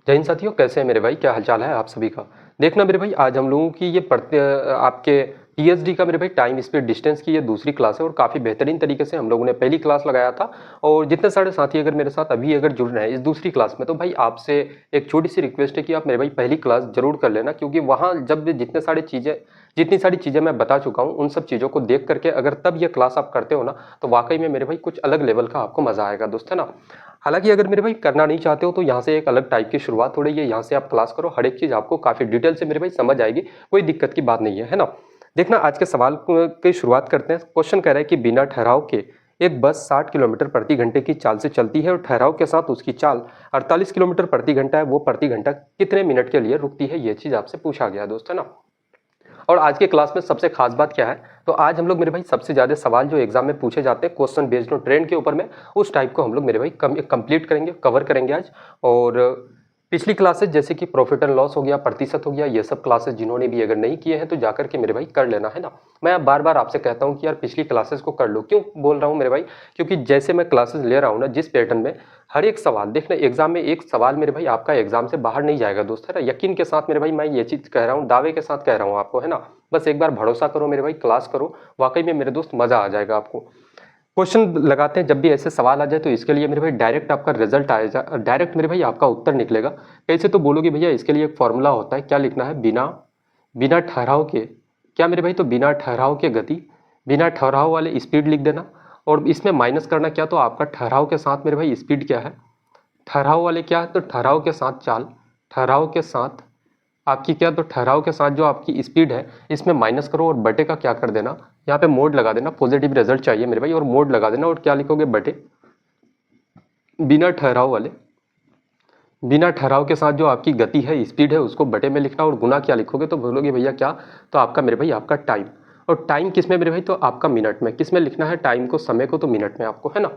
जय हिंद साथियों, कैसे हैं मेरे भाई? क्या हालचाल है आप सभी का? देखना मेरे भाई, आज हम लोगों की ये आपके टीएसडी का मेरे भाई टाइम स्पीड डिस्टेंस की ये दूसरी क्लास है और काफ़ी बेहतरीन तरीके से हम लोगों ने पहली क्लास लगाया था। और जितने सारे साथी अगर मेरे साथ अभी अगर जुड़ रहे हैं इस दूसरी क्लास में, तो भाई आपसे एक छोटी सी रिक्वेस्ट है कि आप मेरे भाई पहली क्लास जरूर कर लेना, क्योंकि वहाँ जब भी जितनी सारी चीज़ें मैं बता चुका हूँ उन सब चीज़ों को देख करके अगर तब ये क्लास आप करते हो ना, तो वाकई में मेरे भाई कुछ अलग लेवल का आपको मजा आएगा दोस्त, है ना। हालांकि अगर मेरे भाई करना नहीं चाहते हो तो यहाँ से एक अलग टाइप की शुरुआत हो रही है, यहाँ से आप क्लास करो, हर एक चीज़ आपको काफ़ी डिटेल से मेरे भाई समझ आएगी, कोई दिक्कत की बात नहीं है ना। देखना, आज के सवाल की शुरुआत करते हैं। क्वेश्चन कह रहा है कि बिना ठहराव के एक बस 60 किलोमीटर प्रति घंटे की चाल से चलती है और ठहराव के साथ उसकी चाल 48 किलोमीटर प्रति घंटा है, वो प्रति घंटा कितने मिनट के लिए रुकती है, ये चीज़ आपसे पूछा गया दोस्त, है ना। और आज के क्लास में सबसे खास बात क्या है, तो आज हम लोग मेरे भाई सबसे ज्यादा सवाल जो एग्जाम में पूछे जाते हैं क्वेश्चन बेस्ड ऑन ट्रेंड के ऊपर में, उस टाइप को हम लोग मेरे भाई कंप्लीट करेंगे, कवर करेंगे आज। और पिछली क्लासेस जैसे कि प्रॉफिट एंड लॉस हो गया, प्रतिशत हो गया, ये सब क्लासेस जिन्होंने भी अगर नहीं किए हैं तो जाकर के मेरे भाई कर लेना, है ना। मैं बार बार आपसे कहता हूँ कि यार पिछली क्लासेस को कर लो। क्यों बोल रहा हूँ मेरे भाई? क्योंकि जैसे मैं क्लासेस ले रहा हूँ ना, जिस पैटर्न में हर एक सवाल देखना, एग्जाम में एक सवाल मेरे भाई आपका एग्जाम से बाहर नहीं जाएगा दोस्त, है ना। यकीन के साथ मेरे भाई मैं ये चीज कह रहा हूँ, दावे के साथ कह रहा हूँ आपको, है ना। बस एक बार भरोसा करो मेरे भाई, क्लास करो, वाकई में मेरे दोस्त मजा आ जाएगा आपको। क्वेश्चन लगाते हैं, जब भी ऐसे सवाल आ जाए तो इसके लिए मेरे भाई डायरेक्ट आपका रिजल्ट आएगा, डायरेक्ट मेरे भाई आपका उत्तर निकलेगा। कैसे? तो बोलोगे भैया इसके लिए एक फॉर्मूला होता है, क्या लिखना है? बिना बिना ठहराव के, क्या मेरे भाई? तो बिना ठहराव के गति, बिना ठहराव वाले स्पीड लिख देना। और इसमें माइनस करना क्या, तो आपका ठहराव के साथ मेरे भाई स्पीड क्या है, ठहराव वाले क्या है, तो ठहराव के साथ चाल, ठहराव के साथ आपकी क्या, तो ठहराव के साथ जो आपकी स्पीड है इसमें माइनस करो और बटे का क्या कर देना, यहाँ पे मोड लगा देना। पॉजिटिव रिजल्ट चाहिए मेरे भाई, और मोड लगा देना। और क्या लिखोगे? बटे बिना ठहराव वाले, बिना ठहराव के साथ जो आपकी गति है, स्पीड है, उसको बटे में लिखना। और गुना क्या लिखोगे, तो बोलोगे भैया क्या, तो आपका मेरे भाई आपका टाइम। और टाइम किस में मेरे भाई, तो आपका मिनट में। किस में लिखना है टाइम को, समय को? तो मिनट में आपको, है ना।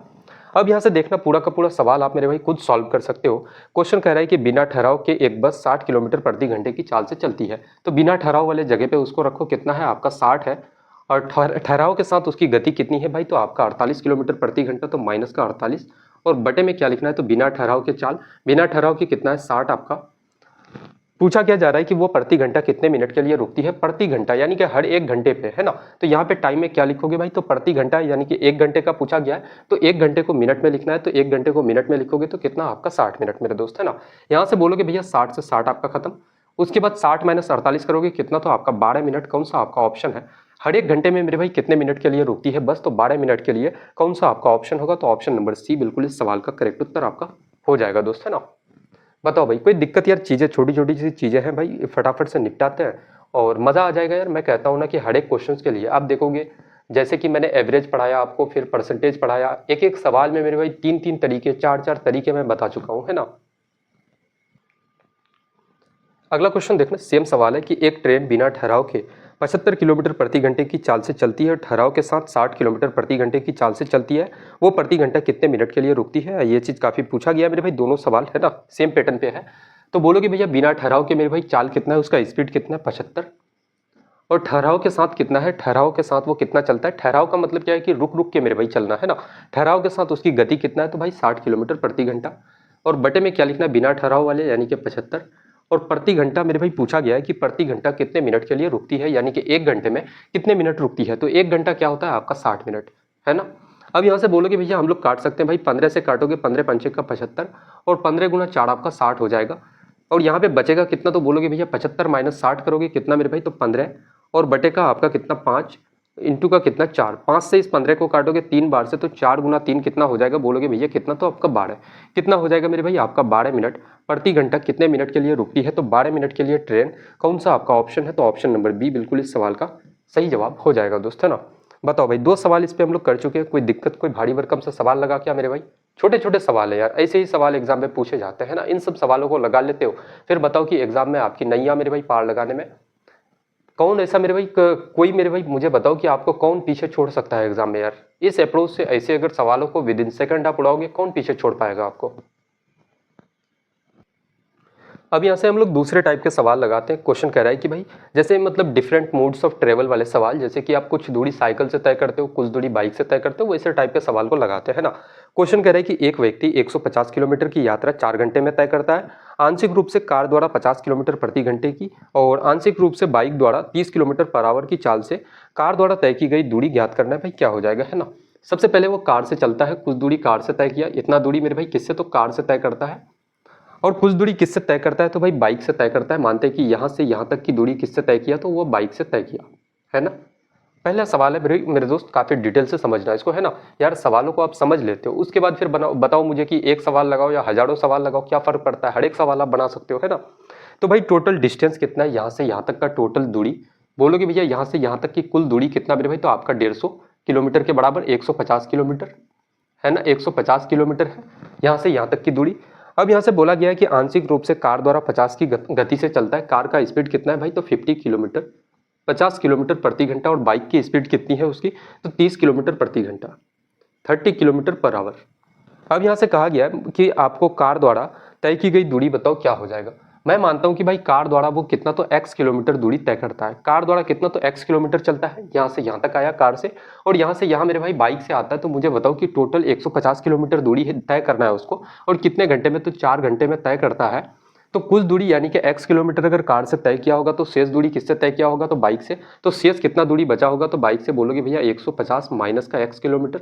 अब यहाँ से देखना, पूरा का पूरा सवाल आप मेरे भाई खुद सॉल्व कर सकते हो। क्वेश्चन कह रहा है कि बिना ठहराव के एक बस 60 किलोमीटर प्रति घंटे की चाल से चलती है। तो बिना ठहराव वाले जगह पे उसको रखो, कितना है आपका 60 है। और ठहराव के साथ उसकी गति कितनी है भाई, तो आपका 48 किलोमीटर प्रति घंटा, तो माइनस का 48। और बटे में क्या लिखना है, तो बिना ठहराव के चाल, बिना ठहराव की कितना है 60 आपका। पूछा क्या जा रहा है कि वो प्रति घंटा कितने मिनट के लिए रुकती है, प्रति घंटा यानी कि हर एक घंटे पे, है ना। तो यहाँ पे टाइम में क्या लिखोगे भाई, तो प्रति घंटा यानी कि एक घंटे का पूछा गया है, तो एक घंटे को मिनट में लिखना है। तो एक घंटे को मिनट में लिखोगे तो कितना आपका 60 मिनट मेरे दोस्त, है ना। यहाँ से बोलोगे भैया 60 से 60 आपका खत्म। उसके बाद 60 माइनस 48 करोगे, कितना, तो आपका 12 मिनट। कौन सा आपका ऑप्शन है? हर एक घंटे में मेरे भाई कितने मिनट के लिए रुकती है बस, तो 12 मिनट के लिए। कौन सा आपका ऑप्शन होगा, तो ऑप्शन नंबर सी बिल्कुल इस सवाल का करेक्ट उत्तर आपका हो जाएगा दोस्त, है ना। बताओ भाई, कोई दिक्कत? यार चीज़ें छोटी छोटी सी चीज़ें हैं भाई, फटाफट से निपटाते हैं और मज़ा आ जाएगा यार। मैं कहता हूँ ना कि हर एक क्वेश्चन के लिए आप देखोगे, जैसे कि मैंने एवरेज पढ़ाया आपको, फिर परसेंटेज पढ़ाया, एक एक सवाल में मेरे भाई तीन तीन तरीके, चार चार तरीके मैं बता चुका हूँ, है ना। अगला क्वेश्चन देखना, सेम सवाल है कि एक ट्रेन बिना ठहराव के 75 किलोमीटर प्रति घंटे की चाल से चलती है, ठहराव के साथ 60 किलोमीटर प्रति घंटे की चाल से चलती है, वो प्रति घंटा कितने मिनट के लिए रुकती है। ये चीज़ काफ़ी पूछा गया मेरे भाई, दोनों सवाल है ना सेम पैटर्न पे है। तो बोलोगे भैया बिना ठहराव के मेरे भाई चाल कितना है, उसका स्पीड कितना है, 75। और ठहराव के साथ कितना है, ठहराव के साथ वो कितना चलता है। ठहराव का मतलब क्या है कि रुक रुक के मेरे भाई चलना, है ना। ठहराव के साथ उसकी गति कितना है, तो भाई 60 किलोमीटर प्रति घंटा। और बटे में क्या लिखना है, बिना ठहराव वाले यानी कि 75। और प्रति घंटा मेरे भाई पूछा गया है कि प्रति घंटा कितने मिनट के लिए रुकती है, यानी कि एक घंटे में कितने मिनट रुकती है। तो एक घंटा क्या होता है आपका 60 मिनट, है ना। अब यहाँ से बोलोगे भैया हम लोग काट सकते हैं भाई, 15 से काटोगे, 15 पंचे का 75, और 15 गुना 4 आपका 60 हो जाएगा। और यहाँ पे बचेगा कितना, तो बोलोगे भैया 75 माइनस 60 करोगे कितना मेरे भाई, तो 15। और बटे का आपका कितना 5, इंटू का कितना 4। 5 से इस 15 को काटोगे 3 बार से, तो 4 गुना 3 कितना हो जाएगा, बोलोगे भैया कितना, तो आपका 12। कितना हो जाएगा मेरे भाई आपका 12 मिनट प्रति घंटा कितने मिनट के लिए रुकती है। तो 12 मिनट के लिए ट्रेन, कौन सा आपका ऑप्शन है, तो ऑप्शन नंबर बी बिल्कुल इस सवाल का सही जवाब हो जाएगा दोस्त, है ना। बताओ भाई, दो सवाल इस पे हम लोग कर चुके हैं, कोई दिक्कत, कोई भारी भरकम सा सवाल लगा क्या मेरे भाई? छोटे छोटे सवाल है यार, ऐसे ही सवाल एग्जाम में पूछे जाते हैं ना, इन सब सवालों को लगा लेते हो, फिर बताओ कि एग्जाम में आपकी नैया मेरे भाई पार लगाने में कौन ऐसा मेरे भाई कोई मेरे भाई मुझे बताओ कि आपको कौन पीछे छोड़ सकता है एग्जाम में यार। इस अप्रोच से ऐसे अगर सवालों को विद इन सेकंड आप उड़ाओगे, कौन पीछे छोड़ पाएगा आपको। अब यहाँ से हम लोग दूसरे टाइप के सवाल लगाते हैं। क्वेश्चन कह रहा है कि भाई जैसे मतलब डिफरेंट मोड्स ऑफ ट्रेवल वाले सवाल, जैसे कि आप कुछ दूरी साइकिल से तय करते हो, कुछ दूरी बाइक से तय करते हो, वैसे टाइप के सवाल को लगाते हैं ना। क्वेश्चन कह रहा है कि एक व्यक्ति 150 किलोमीटर की यात्रा 4 घंटे में तय करता है, आंशिक रूप से कार द्वारा 50 किलोमीटर प्रति घंटे की और आंशिक रूप से बाइक द्वारा 30 किलोमीटर पर आवर की चाल से कार द्वारा तय की गई दूरी ज्ञात करना है। भाई क्या हो जाएगा, है ना। सबसे पहले वो कार से चलता है, कुछ दूरी कार से तय किया, इतना दूरी मेरे भाई किससे, तो कार से तय करता है। और कुछ दूरी किससे तय करता है, तो भाई बाइक से तय करता है। मानते हैं कि यहाँ से यहाँ तक की दूरी किससे तय किया, तो वो बाइक से तय किया, है ना। पहला सवाल है मेरे दोस्त, काफ़ी डिटेल से समझना इसको, है ना यार। सवालों को आप समझ लेते हो, उसके बाद फिर बताओ मुझे कि एक सवाल लगाओ या हजारों सवाल लगाओ, क्या फ़र्क पड़ता है, हर एक सवाल आप बना सकते हो, है ना। तो भाई टोटल डिस्टेंस कितना है, यहाँ से यहाँ तक का टोटल दूरी, बोलोगे भैया यहाँ से यहाँ तक की कुल दूरी कितना मेरे भाई, तो आपका 150 किलोमीटर के बराबर 150 किलोमीटर, है ना। 150 किलोमीटर है यहाँ से यहाँ तक की दूरी। अब यहाँ से बोला गया है कि आंशिक रूप से कार द्वारा 50 की गति से चलता है। कार का स्पीड कितना है भाई, तो 50 किलोमीटर 50 किलोमीटर प्रति घंटा, और बाइक की स्पीड कितनी है उसकी, तो 30 किलोमीटर प्रति घंटा, 30 किलोमीटर पर आवर। अब यहाँ से कहा गया है कि आपको कार द्वारा तय की गई दूरी बताओ क्या हो जाएगा। मैं मानता हूँ कि भाई कार द्वारा वो कितना, तो x किलोमीटर दूरी तय करता है। कार द्वारा कितना, तो x किलोमीटर चलता है, यहाँ से यहाँ तक आया कार से, और यहाँ से यहाँ मेरे भाई बाइक से आता है। तो मुझे बताओ कि टोटल 150 किलोमीटर दूरी तय करना है उसको, और कितने घंटे में, तो 4 घंटे में तय करता है। तो कुछ दूरी यानी कि x किलोमीटर अगर कार से तय किया होगा, तो शेष दूरी किससे तय किया होगा, तो बाइक से। तो शेष कितना दूरी बचा होगा, तो बाइक से बोलोगे भैया 150 माइनस का x किलोमीटर,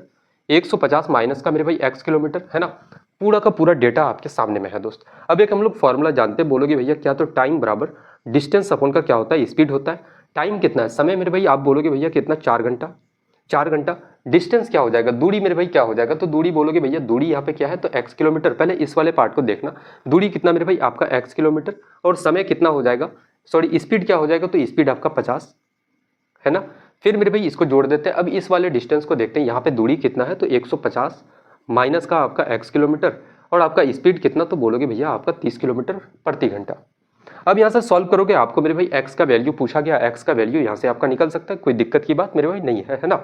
150 माइनस का मेरे भाई x किलोमीटर, है ना। पूरा का पूरा डेटा आपके सामने में है दोस्त। अब एक हम लोग फॉर्मूला जानते हैं, बोलोगे भैया क्या, तो टाइम बराबर डिस्टेंस अपॉन का क्या होता है, स्पीड होता है। टाइम कितना है, समय मेरे भाई आप बोलोगे भैया कितना, 4 घंटा, 4 घंटा। डिस्टेंस क्या हो जाएगा, दूरी मेरे भाई क्या हो जाएगा, तो दूरी बोलोगे भैया दूरी यहाँ पे क्या है, तो x किलोमीटर। पहले इस वाले पार्ट को देखना, दूरी कितना मेरे भाई आपका x किलोमीटर, और समय कितना हो जाएगा, सॉरी स्पीड क्या हो जाएगा, तो स्पीड आपका 50, है ना। फिर मेरे भाई इसको जोड़ देते हैं। अब इस वाले डिस्टेंस को देखते हैं, यहाँ पे दूरी कितना है, तो 150 माइनस का आपका x किलोमीटर, और आपका स्पीड कितना, तो बोलोगे भैया आपका 30 किलोमीटर प्रति घंटा। अब यहाँ से सॉल्व करोगे, आपको मेरे भाई x का वैल्यू पूछा गया, x का वैल्यू यहाँ से आपका निकल सकता है, कोई दिक्कत की बात मेरे भाई नहीं है, है ना।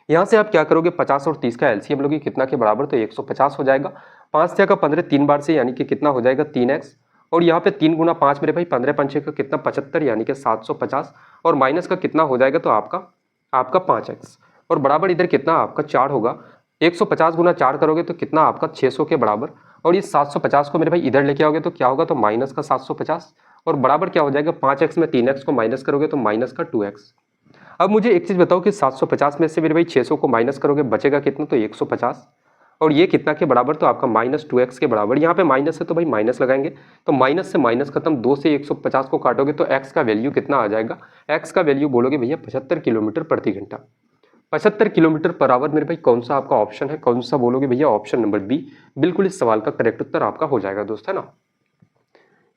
यहाँ से आप क्या करोगे, 50 और 30 का एलसीएम लोगे, कितना के बराबर, तो 150 हो जाएगा। 5 का 15 3 बार से, यानी कि कितना हो जाएगा 3x, और यहाँ पे 3 गुना 5 मेरे भाई 15 पंचे का कितना 75, यानी कि 750, और माइनस का कितना हो जाएगा, तो आपका 5x, और बराबर इधर कितना आपका 4 होगा। 150 गुना 4 करोगे तो कितना आपका 600 के बराबर, और ये 750 को मेरे भाई इधर लेके आओगे तो क्या होगा, तो माइनस का 750, और बराबर क्या हो जाएगा 5x में 3x को माइनस करोगे तो माइनस का 2x। अब मुझे एक चीज़ बताओ कि 750 में से मेरे भाई 600 को माइनस करोगे बचेगा कितना, तो 150, और ये कितना के बराबर, तो आपका माइनस 2x के बराबर। यहाँ पे माइनस है तो भाई माइनस लगाएंगे, तो माइनस से माइनस खत्म, 2 से 150 को काटोगे तो x का वैल्यू कितना आ जाएगा, x का वैल्यू बोलोगे भैया 75 किलोमीटर प्रति घंटा, 75 किलोमीटर पर आवर। मेरे भाई कौन सा आपका ऑप्शन है, कौन सा बोलोगे भैया, ऑप्शन नंबर बी बिल्कुल इस सवाल का करेक्ट उत्तर आपका हो जाएगा दोस्त, है ना।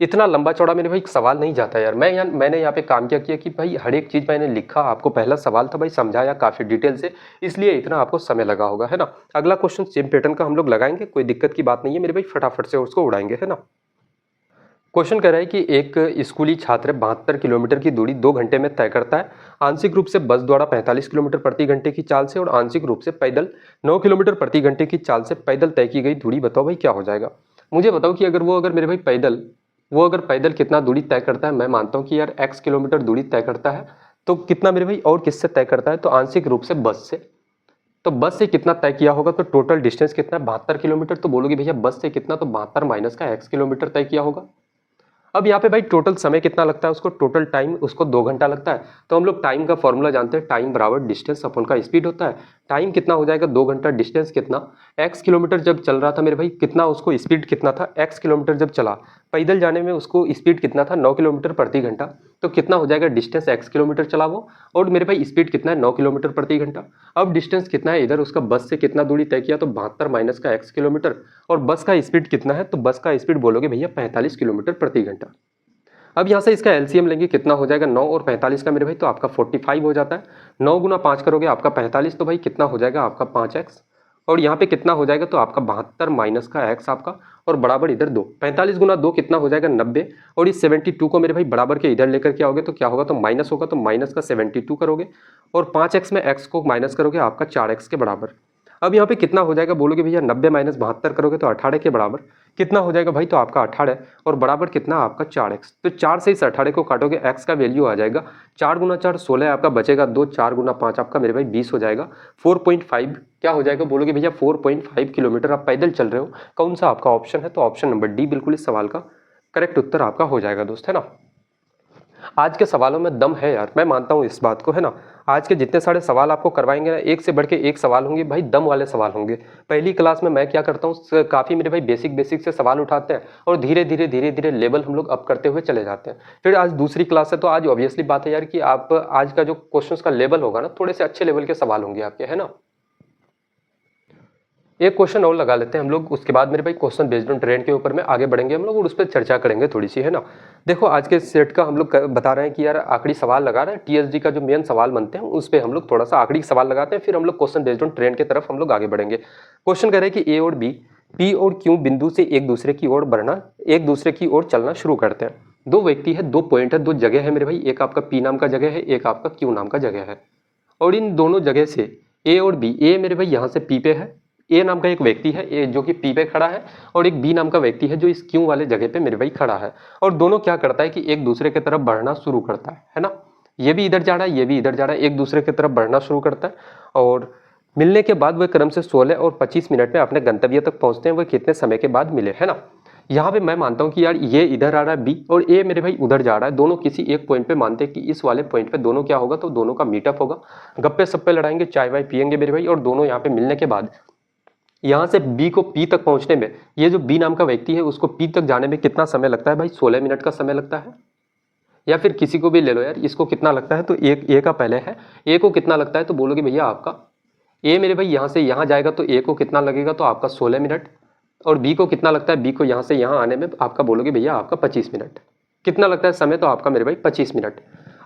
इतना लंबा चौड़ा मेरे भाई सवाल नहीं जाता यार। मैंने यहाँ पे काम क्या किया कि भाई हर एक चीज़ मैंने लिखा, आपको पहला सवाल था भाई समझाया काफ़ी डिटेल से, इसलिए इतना आपको समय लगा होगा, है ना। अगला क्वेश्चन सेम पैटर्न का हम लोग लगाएंगे, कोई दिक्कत की बात नहीं है मेरे भाई, फटाफट से उसको उड़ाएंगे, है ना। क्वेश्चन कह रहा है कि एक स्कूली छात्र 72 किलोमीटर की दूरी 2 घंटे में तय करता है, आंशिक रूप से बस द्वारा 45 किलोमीटर प्रति घंटे की चाल से, और आंशिक रूप से पैदल 9 किलोमीटर प्रति घंटे की चाल से पैदल तय की गई दूरी बताओ भाई क्या हो जाएगा। मुझे बताओ कि अगर मेरे भाई पैदल कितना दूरी तय करता है। मैं मानता हूँ कि यार x किलोमीटर दूरी तय करता है, तो कितना मेरे भाई और किससे तय करता है, तो आंशिक रूप से बस से। तो बस से कितना तय किया होगा, तो टोटल डिस्टेंस कितना है 72 किलोमीटर, तो बोलोगे भैया बस से कितना, तो 72 माइनस का x किलोमीटर तय किया होगा। अब यहाँ पे भाई टोटल समय कितना लगता है उसको, टोटल टाइम उसको 2 घंटा लगता है। तो हम लोग टाइम का फॉर्मूला जानते हैं, टाइम बराबर डिस्टेंस अपन का स्पीड होता है। टाइम कितना हो जाएगा 2 घंटा, डिस्टेंस कितना, x किलोमीटर जब चल रहा था मेरे भाई कितना उसको स्पीड कितना था, x किलोमीटर जब चला, पैदल जाने में उसको स्पीड कितना था 9 किलोमीटर प्रति घंटा, तो कितना हो जाएगा डिस्टेंस x किलोमीटर चला वो, और मेरे भाई स्पीड कितना है 9 किलोमीटर प्रति घंटा। अब डिस्टेंस कितना है इधर उसका, बस से कितना दूरी तय किया, तो 72 माइनस का x किलोमीटर, और बस का स्पीड कितना है, तो बस का स्पीड बोलोगे भैया 45 किलोमीटर प्रति घंटा। अब यहाँ से इसका एलसीएम लेंगे, कितना हो जाएगा 9 और 45 का मेरे भाई, तो आपका 45 हो जाता है। 9 गुना 5 करोगे आपका 45, तो भाई कितना हो जाएगा आपका 5x, और यहाँ पे कितना हो जाएगा, तो आपका 72 माइनस का x आपका, और बराबर इधर 2, 45 गुना 2 कितना हो जाएगा 90, और इस 72 को मेरे भाई बराबर के इधर लेकर के आओगे तो क्या होगा, तो माइनस होगा, तो माइनस का 72 करोगे, और 5x में x को माइनस करोगे आपका 4x के बराबर। अब यहाँ पे कितना हो जाएगा बोलोगे भैया 90 माइनस 72 करोगे तो 18 के बराबर कितना हो जाएगा भाई, तो आपका 18 और बराबर कितना आपका 4x। तो 4 से इस 18 को काटोगे x का वैल्यू आ जाएगा 4 गुना 4 16 आपका बचेगा 2, 4 गुना 5 आपका मेरे भाई 20 हो जाएगा। 4.5 क्या हो जाएगा बोलोगे भैया 4.5 किलोमीटर आप पैदल चल रहे हो। कौन सा आपका ऑप्शन है, तो ऑप्शन नंबर डी बिल्कुल इस सवाल का करेक्ट उत्तर आपका हो जाएगा दोस्त, है ना। आज के सवालों में दम है यार, मैं मानता हूँ इस बात को, है ना। आज के जितने सारे सवाल आपको करवाएंगे ना, एक से बढ़ के एक सवाल होंगे भाई, दम वाले सवाल होंगे। पहली क्लास में मैं क्या करता हूँ, काफ़ी मेरे भाई बेसिक से सवाल उठाते हैं और धीरे धीरे लेवल हम लोग अप करते हुए चले जाते हैं। फिर आज दूसरी क्लास है तो आज ऑब्वियसली बात है यार कि आप आज का जो क्वेश्चन का लेवल होगा ना, थोड़े से अच्छे लेवल के सवाल होंगे आपके, है ना। एक क्वेश्चन और लगा लेते हैं हम लोग, उसके बाद मेरे भाई क्वेश्चन बेस्ड ऑन ट्रेंड के ऊपर में आगे बढ़ेंगे हम लोग और उस पर चर्चा करेंगे थोड़ी सी, है ना। देखो आज के सेट का हम लोग बता रहे हैं कि यार आखिरी सवाल लगा रहे हैं, टीएसडी का जो मेन सवाल बनते हैं उस पर हम लोग थोड़ा सा आखिरी सवाल लगाते हैं, फिर हम लोग क्वेश्चन बेस्ड ऑन ट्रेंड की तरफ हम लोग आगे बढ़ेंगे। क्वेश्चन कह रहे हैं कि ए और बी, पी और क्यू बिंदु से एक दूसरे की ओर चलना शुरू करते हैं। दो व्यक्ति है, दो पॉइंट है, दो जगह है मेरे भाई, एक आपका पी नाम का जगह है, एक आपका क्यू नाम का जगह है। और इन दोनों जगह से ए और बी, ए मेरे भाई यहाँ से पी पे है, ए नाम का एक व्यक्ति है ए जो कि पी पे खड़ा है, और एक बी नाम का व्यक्ति है जो इस क्यू वाले जगह पे मेरे भाई खड़ा है। और दोनों क्या करता है कि एक दूसरे की तरफ बढ़ना शुरू करता है ना। ये भी इधर जा रहा है, ये भी इधर जा रहा है, एक दूसरे की तरफ बढ़ना शुरू करता है। और मिलने के बाद वह क्रम से 16 और 25 मिनट में अपने गंतव्य तक पहुंचते हैं। वह कितने समय के बाद मिले, है ना। यहाँ पे मैं मानता हूँ कि यार ये इधर आ रहा है बी और ए मेरे भाई उधर जा रहा है, दोनों किसी एक पॉइंट पे मानते हैं कि इस वाले पॉइंट पे दोनों क्या होगा, तो दोनों का मीटअप होगा, गप्पे सप्पे लड़ाएंगे, चाय वाय पियेंगे मेरे भाई। और दोनों यहाँ पे मिलने के बाद यहाँ से बी को पी तक पहुंचने में, ये जो बी नाम का व्यक्ति है उसको पी तक जाने में कितना समय लगता है भाई, 16 मिनट का समय लगता है। या फिर किसी को भी ले लो यार, इसको कितना लगता है, तो एक ए का पहले है, ए को कितना लगता है, तो बोलोगे भैया आपका ए मेरे भाई यहाँ से यहाँ जाएगा तो ए को कितना लगेगा, तो आपका 16 मिनट। और बी को कितना लगता है, बी को यहाँ से यहाँ आने में आपका बोलोगे भैया आपका 25 मिनट। कितना लगता है समय, तो आपका मेरे भाई 25 मिनट।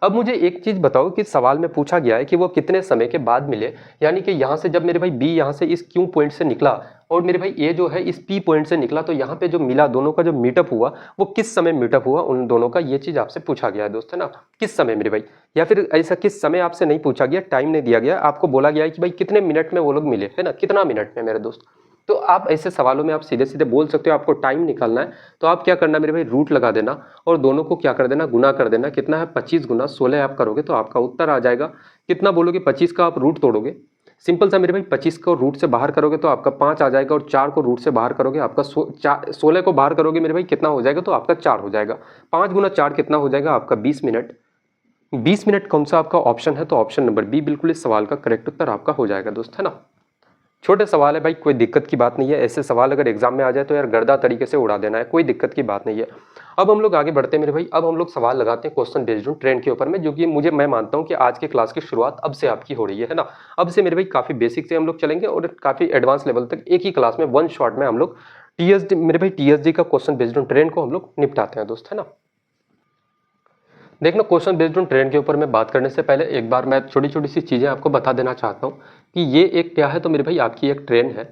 अब मुझे एक चीज बताओ कि सवाल में पूछा गया है कि वो कितने समय के बाद मिले, यानी कि यहाँ से जब मेरे भाई बी यहाँ से इस क्यू पॉइंट से निकला और मेरे भाई ए जो है इस पी पॉइंट से निकला, तो यहाँ पे जो मिला दोनों का जो मीटअप हुआ वो किस समय मीटअप हुआ उन दोनों का, ये चीज आपसे पूछा गया है दोस्त, है ना। किस समय मेरे भाई, या फिर ऐसा किस समय आपसे नहीं पूछा गया, टाइम नहीं दिया गया, आपको बोला गया है कि भाई कितने मिनट में वो लोग मिले, है ना, कितना मिनट में मेरे दोस्त। तो आप ऐसे सवालों में आप सीधे सीधे बोल सकते हो, आपको टाइम निकालना है तो आप क्या करना मेरे भाई, रूट लगा देना और दोनों को क्या कर देना, गुना कर देना। कितना है 25 गुना 16 आप करोगे तो आपका उत्तर आ जाएगा। कितना बोलोगे, 25 का आप रूट तोड़ोगे, सिंपल सा मेरे भाई, 25 को रूट से बाहर करोगे तो आपका 5 आ जाएगा, और 4 को रूट से बाहर करोगे आपका 16 को बाहर करोगे मेरे भाई कितना हो जाएगा, तो आपका 4 हो जाएगा। 5 गुना 4 कितना हो जाएगा आपका 20 मिनट। 20 मिनट कौन सा आपका ऑप्शन है, तो ऑप्शन नंबर बी बिल्कुल इस सवाल का करेक्ट उत्तर आपका हो जाएगा दोस्त, है ना। छोटे सवाल है भाई, कोई दिक्कत की बात नहीं है, ऐसे सवाल अगर एग्जाम में आ जाए तो यार गर्दा तरीके से उड़ा देना है, कोई दिक्कत की बात नहीं है। अब हम लोग आगे बढ़ते हैं मेरे भाई, अब हम लोग सवाल लगाते हैं क्वेश्चन बेस्ड ऑन ट्रेंड के ऊपर में, जो कि मैं मानता हूं कि आज के क्लास की शुरुआत अब से आपकी हो रही है ना। अब से मेरे भाई काफी बेसिक से हम लोग चलेंगे और काफी एडवांस लेवल तक एक ही क्लास में वन शॉट में हम लोग टीएसडी मेरे भाई टीएसडी का क्वेश्चन बेस्ड ऑन ट्रेंड को हम लोग निपटाते हैं दोस्त, है ना। देखना क्वेश्चन बेस्ड ऑन ट्रेंड के ऊपर में बात करने से पहले एक बार मैं छोटी छोटी सी चीज़ें आपको बता देना चाहता हूँ कि ये एक क्या है, तो मेरे भाई आपकी एक ट्रेन है।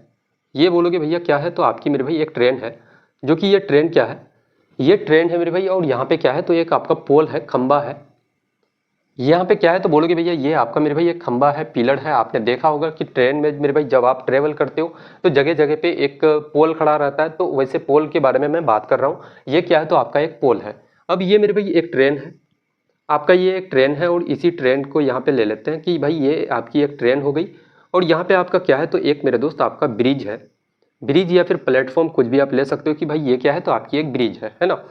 ये बोलोगे भैया क्या है, तो आपकी मेरे भाई एक ट्रेन है, जो कि ये ट्रेन क्या है, ये ट्रेन है मेरे भाई। और यहाँ पे क्या है, तो एक आपका पोल है, खंबा है। यहाँ पे क्या है, तो बोलोगे भैया ये आपका मेरे भाई एक खंबा है, पिलर है। आपने देखा होगा कि ट्रेन में मेरे भाई जब आप ट्रेवल करते हो तो जगह जगह पे एक पोल खड़ा रहता है, तो वैसे पोल के बारे में मैं बात कर रहा हूँ। ये क्या है, तो आपका एक पोल है। अब ये मेरे भाई एक ट्रेन है, आपका ये एक ट्रेन है, और इसी ट्रेन को यहाँ पे ले लेते हैं कि भाई ये आपकी एक ट्रेन हो गई। और यहाँ पे आपका क्या है, तो एक मेरे दोस्त आपका ब्रिज है, ब्रिज या फिर प्लेटफॉर्म कुछ भी आप ले सकते हो कि भाई ये क्या है, तो आपकी एक ब्रिज है ना।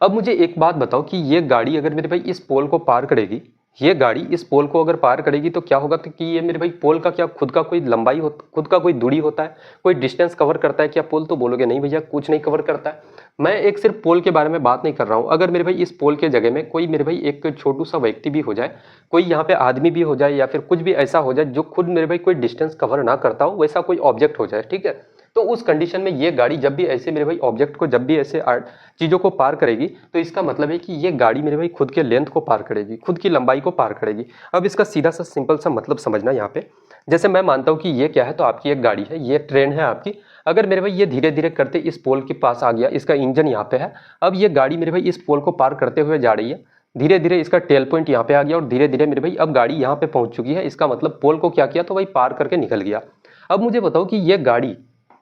अब मुझे एक बात बताओ कि ये गाड़ी अगर मेरे भाई इस पोल को पार करेगी, ये गाड़ी इस पोल को अगर पार करेगी तो क्या होगा, तो कि ये मेरे भाई पोल का क्या खुद का कोई लंबाई हो, खुद का कोई दूरी होता है, कोई डिस्टेंस कवर करता है क्या पोल, तो बोलोगे नहीं भैया कुछ नहीं कवर करता है। मैं एक सिर्फ पोल के बारे में बात नहीं कर रहा हूँ। अगर मेरे भाई इस पोल के जगह में कोई मेरे भाई एक छोटू सा व्यक्ति भी हो जाए, कोई यहाँ पे आदमी भी हो जाए, या फिर कुछ भी ऐसा हो जाए जो खुद मेरे भाई कोई डिस्टेंस कवर ना करता हो, वैसा कोई ऑब्जेक्ट हो जाए, ठीक है, तो उस कंडीशन में ये गाड़ी जब भी ऐसे मेरे भाई ऑब्जेक्ट को जब भी ऐसे चीज़ों को पार करेगी, तो इसका मतलब है कि ये गाड़ी मेरे भाई खुद के लेंथ को पार करेगी, खुद की लंबाई को पार करेगी। अब इसका सीधा सा सिंपल सा मतलब समझना यहाँ पे, जैसे मैं मानता हूँ कि ये क्या है, तो आपकी एक गाड़ी है, ये ट्रेन है आपकी। अगर मेरे भाई ये धीरे धीरे करते इस पोल के पास आ गया, इसका इंजन यहाँ पे है, अब ये गाड़ी मेरे भाई इस पोल को पार करते हुए जा रही है, धीरे धीरे इसका टेल पॉइंट यहाँ पे आ गया, और धीरे धीरे मेरे भाई अब गाड़ी यहाँ पे पहुंच चुकी है। इसका मतलब पोल को क्या किया, तो भाई पार करके निकल गया। अब मुझे बताओ कि ये गाड़ी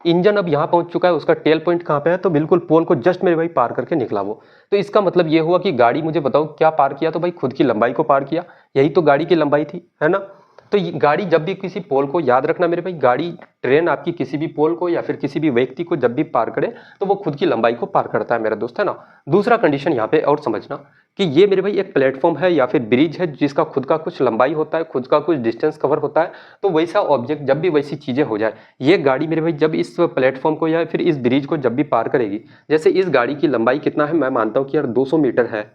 इंजन अब यहाँ पहुंच चुका है, उसका टेल पॉइंट कहाँ पे है, तो बिल्कुल पोल को जस्ट मेरे भाई पार करके निकला वो। तो इसका मतलब ये हुआ कि गाड़ी, मुझे बताओ क्या पार किया, तो भाई खुद की लंबाई को पार किया। यही तो गाड़ी की लंबाई थी, है ना। तो गाड़ी जब भी किसी पोल को, याद रखना मेरे भाई, गाड़ी ट्रेन आपकी किसी भी पोल को या फिर किसी भी व्यक्ति को जब भी पार करे तो वो खुद की लंबाई को पार करता है मेरा दोस्त, है ना। दूसरा कंडीशन यहाँ पे और समझना कि ये मेरे भाई एक प्लेटफॉर्म है या फिर ब्रिज है जिसका खुद का कुछ लंबाई होता है, खुद का कुछ डिस्टेंस कवर होता है। तो वैसा ऑब्जेक्ट जब भी वैसी चीजें हो जाए, ये गाड़ी मेरे भाई जब इस प्लेटफॉर्म को या फिर इस ब्रिज को जब भी पार करेगी, जैसे इस गाड़ी की लंबाई कितना है, मैं मानता हूँ कि यार 200 मीटर है,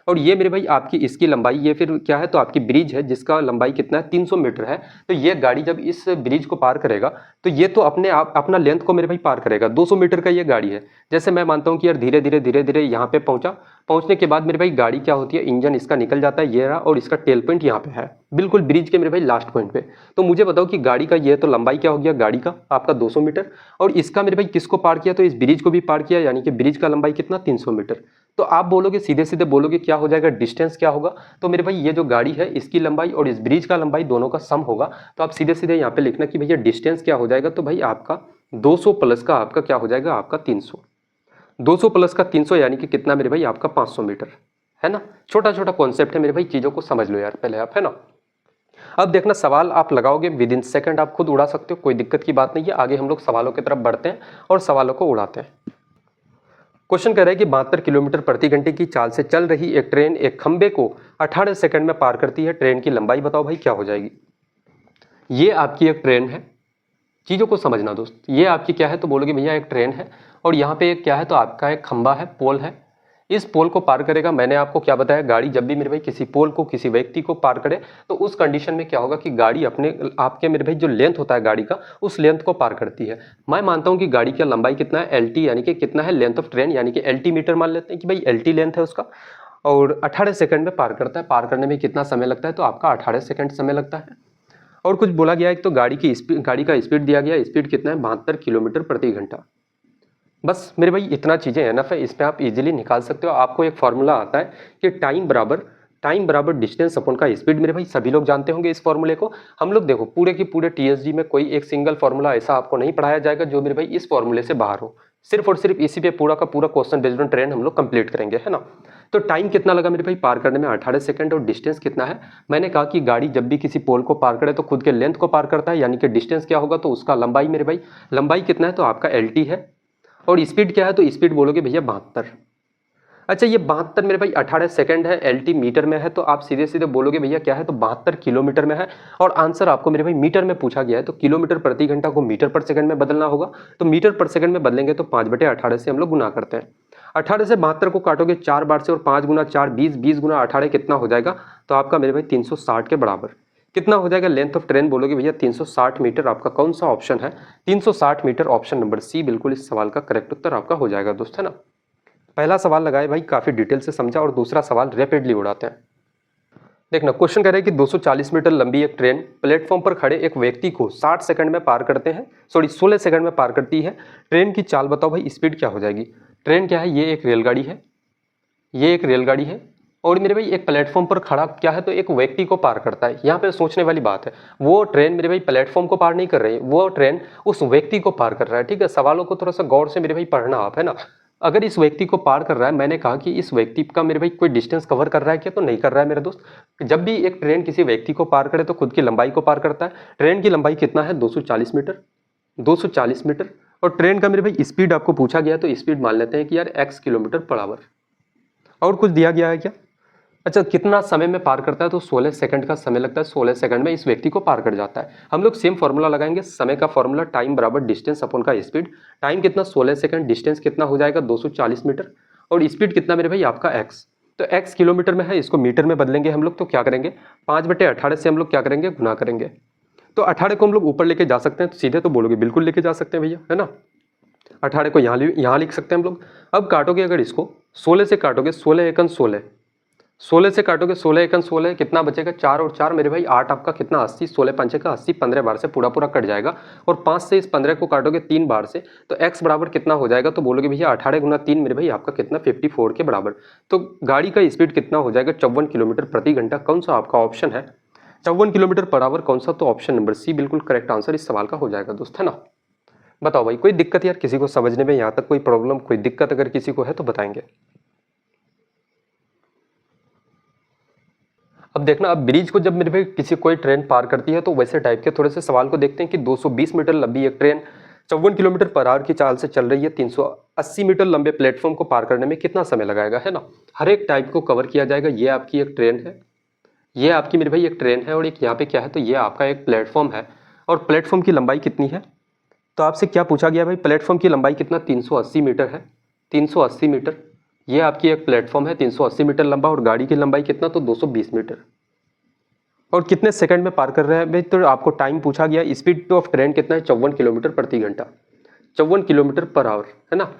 और ये मेरे भाई आपकी इसकी लंबाई, ये फिर क्या है, तो आपकी ब्रिज है जिसका लंबाई कितना है, 300 मीटर है। तो ये गाड़ी जब इस ब्रिज को पार करेगा तो ये तो अपने आप अपना लेंथ को मेरे भाई पार करेगा। 200 मीटर का ये गाड़ी है। जैसे मैं मानता हूँ कि यार धीरे धीरे धीरे धीरे यहाँ पे पहुंचा, पहुंचने के बाद मेरे भाई गाड़ी क्या होती है, इंजन इसका निकल जाता है, ये रहा, और इसका टेल पॉइंट यहाँ पे है, बिल्कुल ब्रिज के मेरे भाई लास्ट पॉइंट पे। तो मुझे बताओ कि गाड़ी का ये तो लंबाई क्या हो गया, गाड़ी का आपका 200 मीटर, और इसका मेरे भाई किसको पार किया, तो इस ब्रिज को भी पार किया, यानी कि ब्रिज का लंबाई कितना, 300 मीटर। तो आप बोलोगे, सीधे सीधे बोलोगे क्या हो जाएगा, डिस्टेंस क्या होगा, तो मेरे भाई ये जो गाड़ी है इसकी लंबाई और इस ब्रिज का लंबाई दोनों का सम होगा। तो आप सीधे सीधे यहाँ पे लिखना कि भैया डिस्टेंस क्या हो जाएगा, तो भाई आपका 200 प्लस का आपका क्या हो जाएगा, आपका 300। 200 प्लस का 300 यानी कि कितना मेरे भाई, आपका 500 मीटर, है ना। छोटा छोटा कॉन्सेप्ट है मेरे भाई, चीजों को समझ लो यार पहले आप, है ना। अब देखना, सवाल आप लगाओगे विद इन सेकंड आप खुद उड़ा सकते हो, कोई दिक्कत की बात नहीं है। आगे हम लोग सवालों की तरफ बढ़ते हैं और सवालों को उड़ाते हैं। क्वेश्चन कह रहा है कि 72 किलोमीटर प्रति घंटे की चाल से चल रही एक ट्रेन एक खंबे को 18 सेकंड में पार करती है। ट्रेन की लंबाई बताओ भाई क्या हो जाएगी। ये आपकी एक ट्रेन है, चीज़ों को समझना दोस्त। ये आपकी क्या है, तो बोलोगे भैया एक ट्रेन है, और यहाँ पे एक क्या है, तो आपका एक खंबा है, पोल है। इस पोल को पार करेगा, मैंने आपको क्या बताया, गाड़ी जब भी मेरे भाई किसी पोल को, किसी व्यक्ति को पार करे तो उस कंडीशन में क्या होगा कि गाड़ी अपने आपके मेरे भाई जो लेंथ होता है गाड़ी का, उस लेंथ को पार करती है। मैं मानता हूँ कि गाड़ी की लंबाई कितना है, LT, यानी कि कितना है, लेंथ ऑफ ट्रेन, यानी कि LT मीटर मान लेते हैं कि भाई LT लेंथ है उसका, और 18 सेकंड में पार करता है। पार करने में कितना समय लगता है, तो आपका 18 सेकंड समय लगता है। और कुछ बोला गया है, तो गाड़ी की स्पीड, गाड़ी का स्पीड दिया गया, स्पीड कितना है, 72 किलोमीटर प्रति घंटा। बस मेरे भाई इतना चीज़ें एनफ है, इस पे आप इजीली निकाल सकते हो। आपको एक फॉर्मूला आता है कि टाइम बराबर डिस्टेंस अपन का स्पीड। मेरे भाई सभी लोग जानते होंगे इस फॉर्मूले को। हम लोग देखो पूरे के पूरे TSG में कोई एक सिंगल फॉर्मूला ऐसा आपको नहीं पढ़ाया जाएगा जो मेरे भाई इस फॉर्मूले से बाहर हो। सिर्फ और सिर्फ इसी पे पूरा का पूरा क्वेश्चन बेस्ड ऑन ट्रेन हम लोग कंप्लीट करेंगे, है ना। तो टाइम कितना लगा मेरे भाई पार करने में, 18 सेकंड, और डिस्टेंस कितना है, मैंने कहा कि गाड़ी जब भी किसी पोल को पार करे तो खुद के लेंथ को पार करता है, यानी कि डिस्टेंस क्या होगा, तो उसका लंबाई मेरे भाई, लंबाई कितना है, तो आपका LT है, और स्पीड क्या है, तो स्पीड बोलोगे भैया 72। अच्छा ये 72 मेरे भाई 18 सेकंड है, LT मीटर में है, तो आप सीधे सीधे बोलोगे भैया क्या है, तो 72 किलोमीटर में है। और आंसर आपको मेरे भाई मीटर में पूछा गया है, तो किलोमीटर प्रति घंटा को मीटर पर सेकंड में बदलना होगा। तो मीटर पर सेकंड में बदलेंगे तो 5/18 से हम लोग गुना करते हैं। 18 से 72 को काटोगे 4 बार से, और 5 गुना 4 20, 20 गुना 18 कितना हो जाएगा, तो आपका मेरे भाई 360 के बराबर कितना हो जाएगा, लेंथ ऑफ ट्रेन बोलोगे भैया 360 मीटर। आपका कौन सा ऑप्शन है, 360 मीटर, ऑप्शन नंबर C बिल्कुल इस सवाल का करेक्ट उत्तर आपका हो जाएगा दोस्त, है ना। पहला सवाल लगाए भाई, काफी डिटेल से समझा, और दूसरा सवाल रैपिडली उड़ाते हैं। देखना, क्वेश्चन कह रहे हैं कि 240 मीटर लंबी एक ट्रेन प्लेटफॉर्म पर खड़े एक व्यक्ति को 60 सेकंड में पार करते हैं, 16 सेकंड में पार करती है। ट्रेन की चाल बताओ भाई, स्पीड क्या हो जाएगी। ट्रेन क्या है, ये एक रेलगाड़ी है, ये एक रेलगाड़ी है, और मेरे भाई एक प्लेटफॉर्म पर खड़ा क्या है, तो एक व्यक्ति को पार करता है। यहाँ पे सोचने वाली बात है, वो ट्रेन मेरे भाई प्लेटफॉर्म को पार नहीं कर रही है, वो ट्रेन उस व्यक्ति को पार कर रहा है। ठीक है, सवालों को थोड़ा सा गौर से मेरे भाई पढ़ना आप, है ना। अगर इस व्यक्ति को पार कर रहा है, मैंने कहा कि इस व्यक्ति का मेरे भाई कोई डिस्टेंस कवर कर रहा है क्या, तो नहीं कर रहा है मेरे दोस्त। जब भी एक ट्रेन किसी व्यक्ति को पार करे तो खुद की लंबाई को पार करता है। ट्रेन की लंबाई कितना है, 240 मीटर, 240 मीटर। और ट्रेन का मेरे भाई स्पीड आपको पूछा गया, तो स्पीड मान लेते हैं कि यार x किलोमीटर पर आवर। और कुछ दिया गया है क्या, अच्छा कितना समय में पार करता है, तो 16 सेकंड का समय लगता है, 16 सेकंड में इस व्यक्ति को पार कर जाता है। हम लोग सेम फॉर्मूला लगाएंगे, समय का फॉर्मूला, टाइम बराबर डिस्टेंस अपन का स्पीड। टाइम कितना 16 सेकंड, डिस्टेंस कितना हो जाएगा 240 मीटर, और स्पीड कितना मेरे भाई आपका x। तो x किलोमीटर में है, इसको मीटर में बदलेंगे हम लोग, तो क्या करेंगे 5/18 से हम लोग क्या करेंगे, गुना करेंगे। तो 18 को हम लोग ऊपर लेके जा सकते हैं, तो सीधे तो बोलोगे बिल्कुल लेके जा सकते हैं भैया, है ना। 18 को यहाँ लिख सकते हैं हम लोग। अब काटोगे अगर इसको 16 से काटोगे, 16 एकन 16, 16 से काटोगे 16 एकन 16, कितना बचेगा 4 और 4 मेरे भाई 8, आपका कितना 80, 16 पंचे का 80, 15 बार से पूरा पूरा कट जाएगा। और 5 से इस 15 को काटोगे 3 बार से, तो x बराबर कितना हो जाएगा, तो बोलोगे भैया 18 गुना 3 मेरे भाई आपका कितना 54 के बराबर। तो गाड़ी का स्पीड कितना हो जाएगा 54 किलोमीटर प्रति घंटा। कौन सा आपका ऑप्शन है, 54 किलोमीटर पर आवर कौन सा, तो ऑप्शन नंबर सी बिल्कुल करेक्ट आंसर इस सवाल का हो जाएगा दोस्त, है ना। बताओ भाई कोई दिक्कत यार किसी को समझने में, यहाँ तक कोई प्रॉब्लम कोई दिक्कत अगर किसी को है तो बताएंगे। अब देखना, अब ब्रिज को जब मेरे भाई किसी कोई ट्रेन पार करती है तो वैसे टाइप के थोड़े से सवाल को देखते हैं कि 220 मीटर लंबी एक ट्रेन 54 किलोमीटर पर आवर की चाल से चल रही है, 380 मीटर लंबे प्लेटफॉर्म को पार करने में कितना समय लगाएगा, है ना। हर एक टाइप को कवर किया जाएगा। ये आपकी एक ट्रेन है, ये आपकी मेरे भाई एक ट्रेन है, और एक यहाँ पे क्या है, तो ये आपका एक प्लेटफॉर्म है। और प्लेटफॉर्म की लंबाई कितनी है, तो आपसे क्या पूछा गया भाई, प्लेटफॉर्म की लंबाई कितना, 380 मीटर है, 380 मीटर। ये आपकी एक प्लेटफॉर्म है 380 मीटर लंबा, और गाड़ी की लंबाई कितना, तो 220 मीटर। और कितने सेकंड में पार कर रहे हैं भाई, तो आपको टाइम पूछा गया। स्पीड ऑफ ट्रेन कितना है, 54 किलोमीटर प्रति घंटा, 54 किलोमीटर पर आवर, है ना।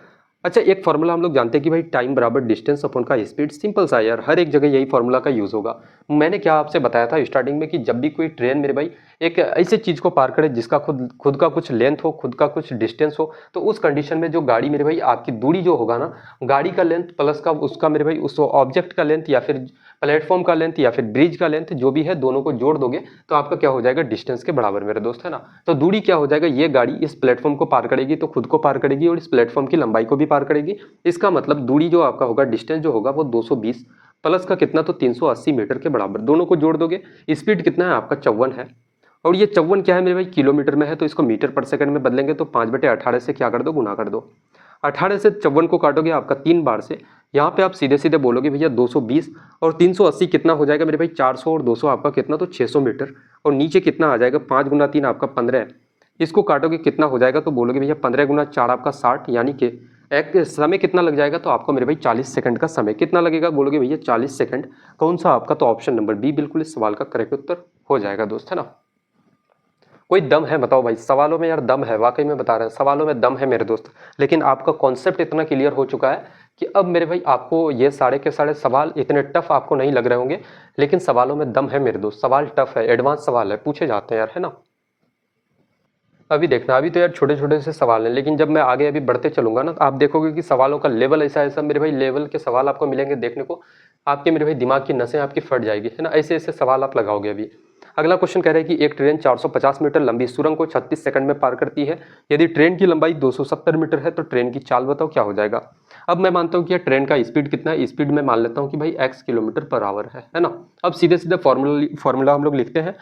अच्छा, एक फॉर्मूला हम लोग जानते हैं कि भाई टाइम बराबर डिस्टेंस अपॉन का स्पीड। सिंपल सा यार, हर एक जगह यही फॉर्मूला का यूज होगा। मैंने क्या आपसे बताया था स्टार्टिंग में कि जब भी कोई ट्रेन मेरे भाई एक ऐसे चीज को पार करे जिसका खुद का कुछ लेंथ हो, खुद का कुछ डिस्टेंस हो, तो उस कंडीशन में जो गाड़ी मेरे भाई आपकी दूरी जो होगा ना, गाड़ी का लेंथ प्लस का उसका मेरे भाई उस ऑब्जेक्ट का लेंथ या फिर प्लेटफॉर्म का लेंथ या फिर ब्रिज का लेंथ जो भी है, दोनों को जोड़ दोगे तो आपका क्या हो जाएगा, डिस्टेंस के बराबर मेरे दोस्त, है ना। तो दूरी क्या हो जाएगा, ये गाड़ी इस प्लेटफॉर्म को पार करेगी तो खुद को पार करेगी और इस प्लेटफॉर्म की लंबाई को भी पार करेगी। इसका मतलब दूरी जो आपका होगा, डिस्टेंस जो होगा वो 220 प्लस का कितना, तो 380 मीटर के बराबर। दोनों को जोड़ दोगे, स्पीड कितना है आपका, 54 है। और ये 54 क्या है मेरे भाई, किलोमीटर में है, तो इसको मीटर पर सेकंड में बदलेंगे तो 5/18 से क्या कर दो, गुना कर दो। 18 से 54 को काटोगे आपका 3 बार से, यहाँ पे आप सीधे सीधे बोलोगे भैया 220, और 380 कितना हो जाएगा मेरे भाई, 400, और 200 आपका कितना, तो 600 मीटर। और नीचे कितना आ जाएगा, 5 गुना 3 आपका 15, इसको काटोगे कितना हो जाएगा, तो बोलोगे भैया 15 गुना 4 आपका 60, यानी कि एक समय कितना लग जाएगा, तो आपको मेरे भाई 40 सेकंड का समय कितना लगेगा, बोलोगे भैया 40 सेकंड। कौन सा आपका, तो ऑप्शन नंबर बी बिल्कुल इस सवाल का करेक्ट उत्तर हो जाएगा दोस्त, है ना। कोई दम है, बताओ भाई, सवालों में यार दम है, वाकई में बता रहे हैं, सवालों में दम है मेरे दोस्त। लेकिन आपका कॉन्सेप्ट इतना क्लियर हो चुका है कि अब मेरे भाई आपको ये सारे के सारे सवाल इतने टफ आपको नहीं लग रहे होंगे, लेकिन सवालों में दम है मेरे दोस्त। सवाल टफ है, एडवांस सवाल है, पूछे जाते हैं यार, है ना। अभी देखना, अभी तो यार छोटे छोटे से सवाल हैं, लेकिन जब मैं आगे अभी बढ़ते चलूंगा ना, तो आप देखोगे कि सवालों का लेवल ऐसा ऐसा मेरे भाई, लेवल के सवाल आपको मिलेंगे देखने को, आपके मेरे भाई दिमाग की नसें आपकी फट जाएगी, है ना। ऐसे ऐसे सवाल आप लगाओगे। अभी अगला क्वेश्चन कह रहा है कि एक ट्रेन 450 मीटर लंबी सुरंग को 36 सेकंड में पार करती है। यदि ट्रेन की लंबाई 270 मीटर है तो ट्रेन की चाल बताओ क्या हो जाएगा। अब मैं मानता हूँ कि ट्रेन का स्पीड कितना है, स्पीड में मान लेता हूँ कि भाई x किलोमीटर पर आवर है ना। अब सीधे सीधे फॉर्मूला हम लोग लिखते हैं।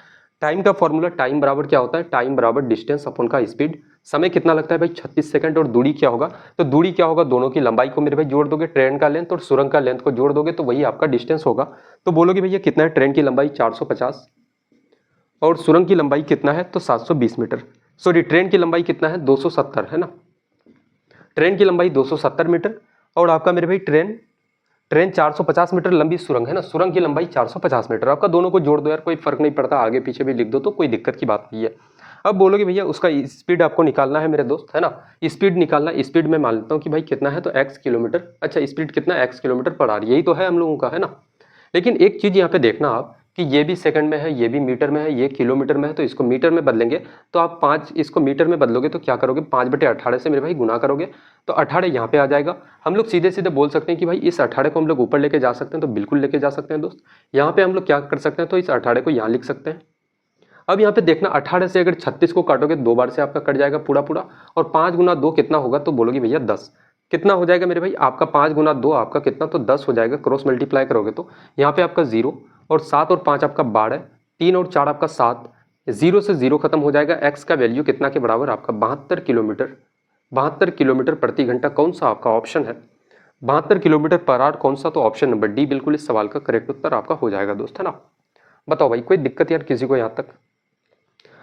टाइम का फॉर्मूला, टाइम बराबर क्या होता है, टाइम बराबर डिस्टेंस अपॉन का स्पीड। समय कितना लगता है भाई, 36 सेकंड। और दूरी क्या होगा, तो दूरी क्या होगा, दोनों की लंबाई को मेरे भाई जोड़ दोगे, ट्रेन का लेंथ और सुरंग का लेंथ को जोड़ दोगे तो वही आपका डिस्टेंस होगा। तो बोलोगे भैया कितना है, ट्रेन की लंबाई 450 और सुरंग की लंबाई कितना है, तो 720 मीटर। सॉरी, ट्रेन की लंबाई कितना है, 270, है ना। ट्रेन की लंबाई 270 मीटर, और आपका मेरे भाई ट्रेन 450 मीटर लंबी सुरंग है ना, सुरंग की लंबाई 450 मीटर। आपका दोनों को जोड़ दो यार, कोई फर्क नहीं पड़ता, आगे पीछे भी लिख दो तो कोई दिक्कत की बात नहीं है। अब बोलोगे भैया उसका स्पीड आपको निकालना है मेरे दोस्त, है ना। स्पीड निकालना, स्पीड में मान लेता हूँ कि भाई कितना है, तो x किलोमीटर। अच्छा, स्पीड कितना, x किलोमीटर पर आवर, यही तो है हम लोगों का, है ना। लेकिन एक चीज यहाँ पे देखना आप कि ये भी सेकंड में है, ये भी मीटर में है, ये किलोमीटर में है, तो इसको मीटर में बदलेंगे तो आप 5, इसको मीटर में बदलोगे तो क्या करोगे, 5/18 से मेरे भाई गुना करोगे तो 18 यहाँ पे आ जाएगा। हम लोग सीधे सीधे बोल सकते हैं कि भाई इस 18 को हम लोग ऊपर लेके जा सकते हैं, तो बिल्कुल लेके जा सकते हैं दोस्त। यहाँ पे हम लोग क्या कर सकते हैं, तो इस 18 को यहाँ लिख सकते हैं। अब यहाँ पे देखना, 18 से अगर 36 को काटोगे 2 बार से आपका कट जाएगा पूरा पूरा, और 5 गुना 2 कितना होगा, तो बोलोगे भैया 10। कितना हो जाएगा मेरे भाई, आपका 5 गुना 2 आपका कितना, तो 10 हो जाएगा। क्रॉस मल्टीप्लाई करोगे तो यहाँ पे आपका 0 और 7 और 5 आपका 12, 3 और 4 आपका 7, 0 से 0 खत्म हो जाएगा। एक्स का वैल्यू कितना के बराबर, आपका 72 किलोमीटर, 72 किलोमीटर प्रति घंटा। कौन सा आपका ऑप्शन है, 72 किलोमीटर पर आवर, कौन सा, तो ऑप्शन नंबर डी बिल्कुल इस सवाल का करेक्ट उत्तर आपका हो जाएगा दोस्त, है ना। बताओ भाई कोई दिक्कत यार किसी को यहाँ तक।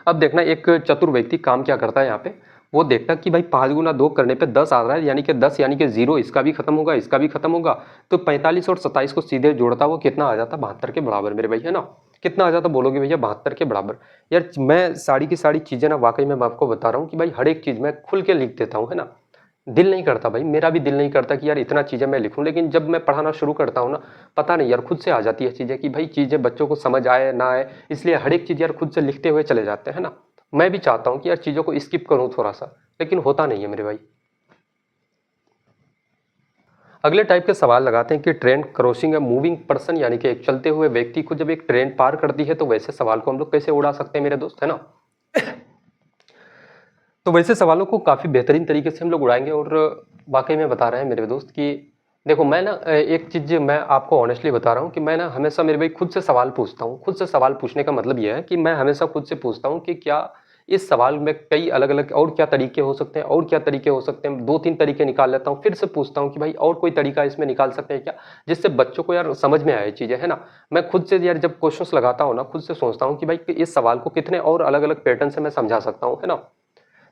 अब देखना, एक चतुर व्यक्ति काम क्या करता है यहाँ पे, वो देखता कि भाई 5 गुना 2 करने पे 10 आ रहा है, यानी कि 10 यानी कि 0, इसका भी खत्म होगा, इसका भी खत्म होगा, तो 45 और 27 को सीधे जोड़ता वो कितना आ जाता, 72 के बराबर मेरे भाई, है ना। कितना आ जाता, बोलोगे भैया 72 के बराबर। यार मैं सारी की सारी चीजें ना, वाकई में मैं आपको बता रहा हूँ कि भाई हर एक चीज मैं खुल के लिख देता हूँ, है ना। दिल नहीं करता भाई, मेरा भी दिल नहीं करता कि यार इतना चीज़ें मैं लिखूं, लेकिन जब मैं पढ़ाना शुरू करता हूँ ना, पता नहीं यार खुद से आ जाती है चीज़ें कि भाई चीज़ें बच्चों को समझ आए ना आए, इसलिए हर एक चीज़ यार खुद से लिखते हुए चले जाते हैं ना। मैं भी चाहता हूँ कि यार चीज़ों को स्किप करूँ थोड़ा सा, लेकिन होता नहीं है मेरे भाई। अगले टाइप के सवाल लगाते हैं कि ट्रेन क्रॉसिंग है मूविंग पर्सन यानी कि एक चलते हुए व्यक्ति को जब एक ट्रेन पार करती है तो वैसे सवाल को हम लोग कैसे उड़ा सकते हैं मेरे दोस्त, है ना। तो वैसे सवालों को काफ़ी बेहतरीन तरीके से हम लोग उड़ाएंगे और वाकई में बता रहे हैं मेरे दोस्त कि देखो मैं ना एक चीज़ मैं आपको ऑनेस्टली बता रहा हूँ कि मैं ना हमेशा मेरे भाई खुद से सवाल पूछता हूँ। खुद से सवाल पूछने का मतलब यह है कि मैं हमेशा खुद से पूछता हूँ कि क्या इस सवाल में कई अलग अलग और क्या तरीके हो सकते हैं और क्या तरीके हो सकते हैं, 2-3 तरीके निकाल लेता हूँ, फिर से पूछता हूँ कि भाई और कोई तरीका इसमें निकाल सकते हैं क्या, जिससे बच्चों को यार समझ में आए चीज़ें, है ना। मैं खुद से यार जब क्वेश्चंस लगाता हूँ ना खुद से सोचता हूँ कि भाई इस सवाल को कितने और अलग अलग पैटर्न से मैं समझा सकता हूँ, है ना।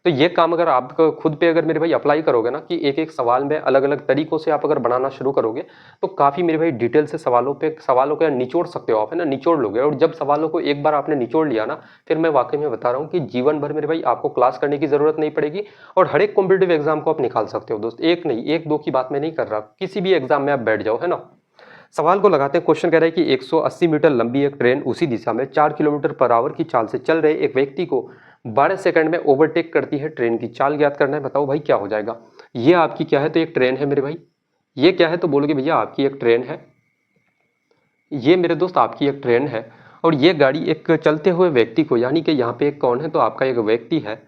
तो ये काम अगर आप खुद पे अगर मेरे भाई अप्लाई करोगे ना कि एक एक सवाल में अलग अलग तरीकों से आप अगर बनाना शुरू करोगे तो काफ़ी मेरे भाई डिटेल से सवालों को निचोड़ सकते हो आप, है ना, निचोड़ लोगे। और जब सवालों को एक बार आपने निचोड़ लिया ना फिर मैं वाकई में बता रहा हूँ कि जीवन भर मेरे भाई आपको क्लास करने की जरूरत नहीं पड़ेगी और हर एक कॉम्पिटेटिव एग्जाम को आप निकाल सकते हो दोस्त। एक नहीं, एक दो की बात मैं नहीं कर रहा, किसी भी एग्जाम में आप बैठ जाओ, है ना। सवाल को लगाते हैं, क्वेश्चन कह रहा है कि 180 मीटर लंबी एक ट्रेन उसी दिशा में 4 किलोमीटर पर आवर की चाल से चल रहे एक व्यक्ति को 12 सेकंड में ओवरटेक करती है। ट्रेन की चाल ज्ञात करना है, बताओ भाई क्या हो जाएगा। ये आपकी क्या है, तो एक ट्रेन है मेरे भाई। ये क्या है, तो बोलोगे भैया आपकी एक ट्रेन है। ये मेरे दोस्त आपकी एक ट्रेन है और ये गाड़ी एक चलते हुए व्यक्ति को, यानी कि यहाँ पे एक कौन है, तो आपका एक व्यक्ति है।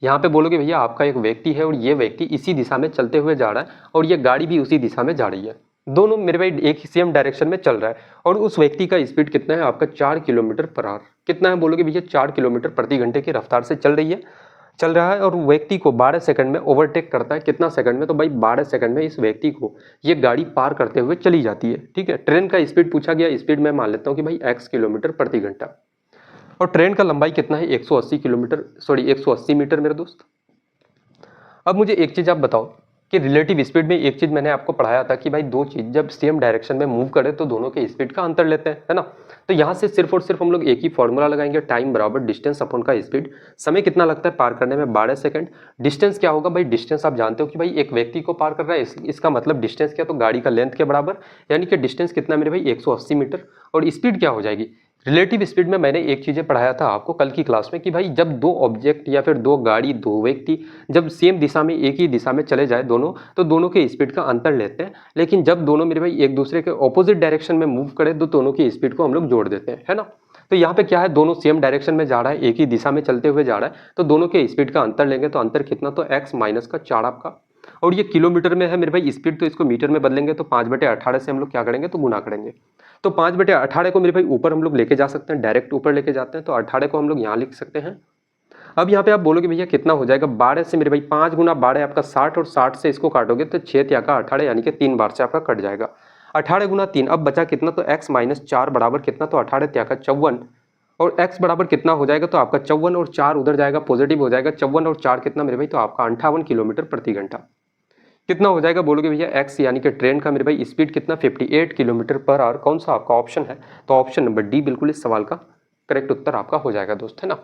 यहाँ पे बोलोगे भैया आपका एक व्यक्ति है और ये व्यक्ति इसी दिशा में चलते हुए जा रहा है और ये गाड़ी भी उसी दिशा में जा रही है। दोनों मेरे भाई एक ही सेम डायरेक्शन में चल रहा है और उस व्यक्ति का स्पीड कितना है आपका 4 किलोमीटर पर आवर। कितना है बोलोगे भैया 4 किलोमीटर प्रति घंटे की रफ्तार से चल रहा है और व्यक्ति को 12 सेकंड में ओवरटेक करता है। कितना सेकंड में, तो भाई 12 सेकंड में इस व्यक्ति को ये गाड़ी पार करते हुए चली जाती है। ठीक है, ट्रेन का स्पीड पूछा गया, स्पीड मैं मान लेता हूँ कि भाई x किलोमीटर प्रति घंटा और ट्रेन का लंबाई कितना है 180 मीटर मेरे दोस्त। अब मुझे एक चीज़ आप बताओ कि रिलेटिव स्पीड में एक चीज़ मैंने आपको पढ़ाया था कि भाई दो चीज़ जब सेम डायरेक्शन में मूव करें तो दोनों के स्पीड का अंतर लेते हैं, है ना। तो यहाँ से सिर्फ और सिर्फ हम लोग एक ही फॉर्मूला लगाएंगे, टाइम बराबर डिस्टेंस अपॉन का स्पीड। समय कितना लगता है पार करने में 12 सेकंड। डिस्टेंस क्या होगा भाई, डिस्टेंस आप जानते हो कि भाई एक व्यक्ति को पार कर रहा है, इसका मतलब डिस्टेंस क्या, तो गाड़ी का लेंथ के बराबर, यानी कि डिस्टेंस कितना मेरे भाई 180 मीटर। और स्पीड क्या हो जाएगी, रिलेटिव स्पीड में मैंने एक चीज़ें पढ़ाया था आपको कल की क्लास में कि भाई जब दो ऑब्जेक्ट या फिर दो गाड़ी दो व्यक्ति जब सेम दिशा में एक ही दिशा में चले जाए दोनों, तो दोनों के स्पीड का अंतर लेते हैं। लेकिन जब दोनों मेरे भाई एक दूसरे के ऑपोजिट डायरेक्शन में मूव करें तो दोनों की स्पीड को हम लोग जोड़ देते हैं, है ना। तो यहाँ पे क्या है, दोनों सेम डायरेक्शन में जा रहा है, एक ही दिशा में चलते हुए जा रहा है, तो दोनों के स्पीड का अंतर लेंगे तो अंतर कितना, तो x माइनस का 4 आपका। और ये किलोमीटर में है मेरे भाई स्पीड, तो इसको मीटर में बदलेंगे तो 5/18 से हम लोग क्या करेंगे, तो गुना करेंगे। तो 5/18 को मेरे भाई ऊपर हम लोग लेके जा सकते हैं, डायरेक्ट ऊपर लेके जाते हैं, तो 18 को हम लोग यहाँ लिख सकते हैं। अब यहाँ पे आप बोलोगे भैया कितना हो जाएगा, 12 से मेरे भाई 5 गुना 12 आपका 60 और 60 से इसको काटोगे तो 6 का 18 यानी कि 3 बार से आपका कट जाएगा। 18 गुना 3, अब बचा कितना, तो x माइनस 4 बराबर कितना, तो 18 का 54 और x बराबर कितना हो जाएगा, तो आपका 54 और 4 उधर जाएगा पॉजिटिव हो जाएगा, 54 और 4 कितना मेरे भाई, तो आपका 58 किलोमीटर प्रति घंटा। कितना हो जाएगा बोलोगे भैया x यानी कि ट्रेन का मेरे भाई स्पीड कितना 58 किलोमीटर पर आवर। कौन सा आपका ऑप्शन है, तो ऑप्शन नंबर डी बिल्कुल इस सवाल का करेक्ट उत्तर आपका हो जाएगा दोस्त, है ना।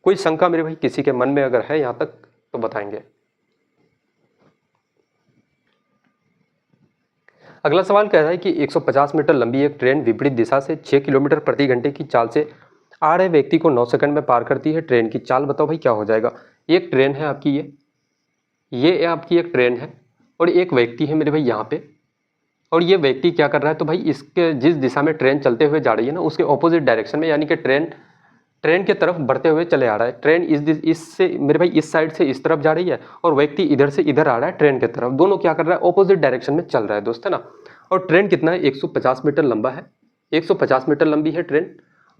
कोई शंका मेरे भाई किसी के मन में अगर है यहाँ तक तो बताएंगे। अगला सवाल कह रहा है कि 150 मीटर लंबी एक ट्रेन विपरीत दिशा से 6 किलोमीटर प्रति घंटे की चाल से आ रहे व्यक्ति को 9 सेकंड में पार करती है। ट्रेन की चाल बताओ भाई क्या हो जाएगा। एक ट्रेन है आपकी, ये आपकी एक ट्रेन है और एक व्यक्ति है मेरे भाई यहाँ पे, और ये व्यक्ति क्या कर रहा है, तो भाई इसके जिस दिशा में ट्रेन चलते हुए जा रही है ना उसके ऑपोजिट डायरेक्शन में, यानी कि ट्रेन के तरफ बढ़ते हुए चले आ रहा है। ट्रेन इससे मेरे भाई इस साइड से इस तरफ जा रही है और व्यक्ति इधर से इधर आ रहा है ट्रेन के तरफ। दोनों क्या कर रहा है, ऑपोजिट डायरेक्शन में चल रहा है दोस्त, है ना। और ट्रेन कितना है 150 मीटर लंबा है, 150 मीटर लंबी है ट्रेन।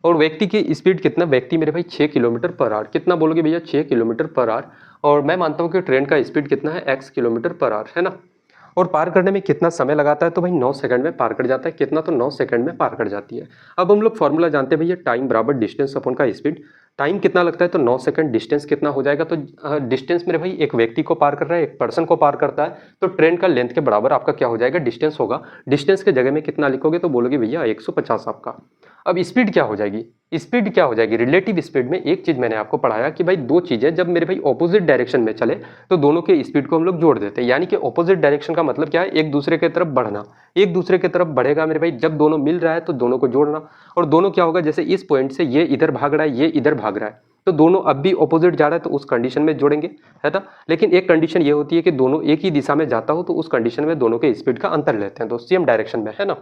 और व्यक्ति की स्पीड कितना, व्यक्ति मेरे भाई 6 किलोमीटर पर आवर। कितना बोलोगे भैया 6 किलोमीटर पर आवर। और मैं मानता हूँ कि ट्रेन का स्पीड कितना है x किलोमीटर पर आवर, है ना। और पार करने में कितना समय लगाता है, तो भाई 9 सेकंड में पार कर जाता है। कितना, तो 9 सेकंड में पार कर जाती है। अब हम लोग फॉर्मूला जानते हैं भैया, टाइम बराबर डिस्टेंस अपन का स्पीड। टाइम कितना लगता है, तो 9 सेकंड। डिस्टेंस कितना हो जाएगा, तो डिस्टेंस मेरे भाई एक व्यक्ति को पार कर रहा है, एक पर्सन को पार करता है, तो ट्रेन का लेंथ के बराबर आपका क्या हो जाएगा, डिस्टेंस होगा। डिस्टेंस के जगह में कितना लिखोगे, तो बोलोगे भैया 150 आपका। अब स्पीड क्या हो जाएगी, स्पीड क्या हो जाएगी, रिलेटिव स्पीड में एक चीज मैंने आपको पढ़ाया कि भाई दो चीजें जब मेरे भाई ऑपोजिट डायरेक्शन में चले तो दोनों के स्पीड को हम लोग जोड़ देते हैं। यानी कि ऑपोजिट डायरेक्शन का मतलब क्या है, एक दूसरे की तरफ बढ़ना। एक दूसरे की तरफ बढ़ेगा मेरे भाई, जब दोनों मिल रहा है तो दोनों को जोड़ना। और दोनों क्या होगा, जैसे इस पॉइंट से ये इधर भाग रहा है, ये इधर भाग रहा है, तो दोनों अब भी ऑपोजिट जा रहा है तो उस कंडीशन में जोड़ेंगे, है ना। लेकिन एक कंडीशन ये होती है कि दोनों एक ही दिशा में जाता हो तो उस कंडीशन में दोनों के स्पीड का अंतर लेते हैं, तो सेम डायरेक्शन में, है ना।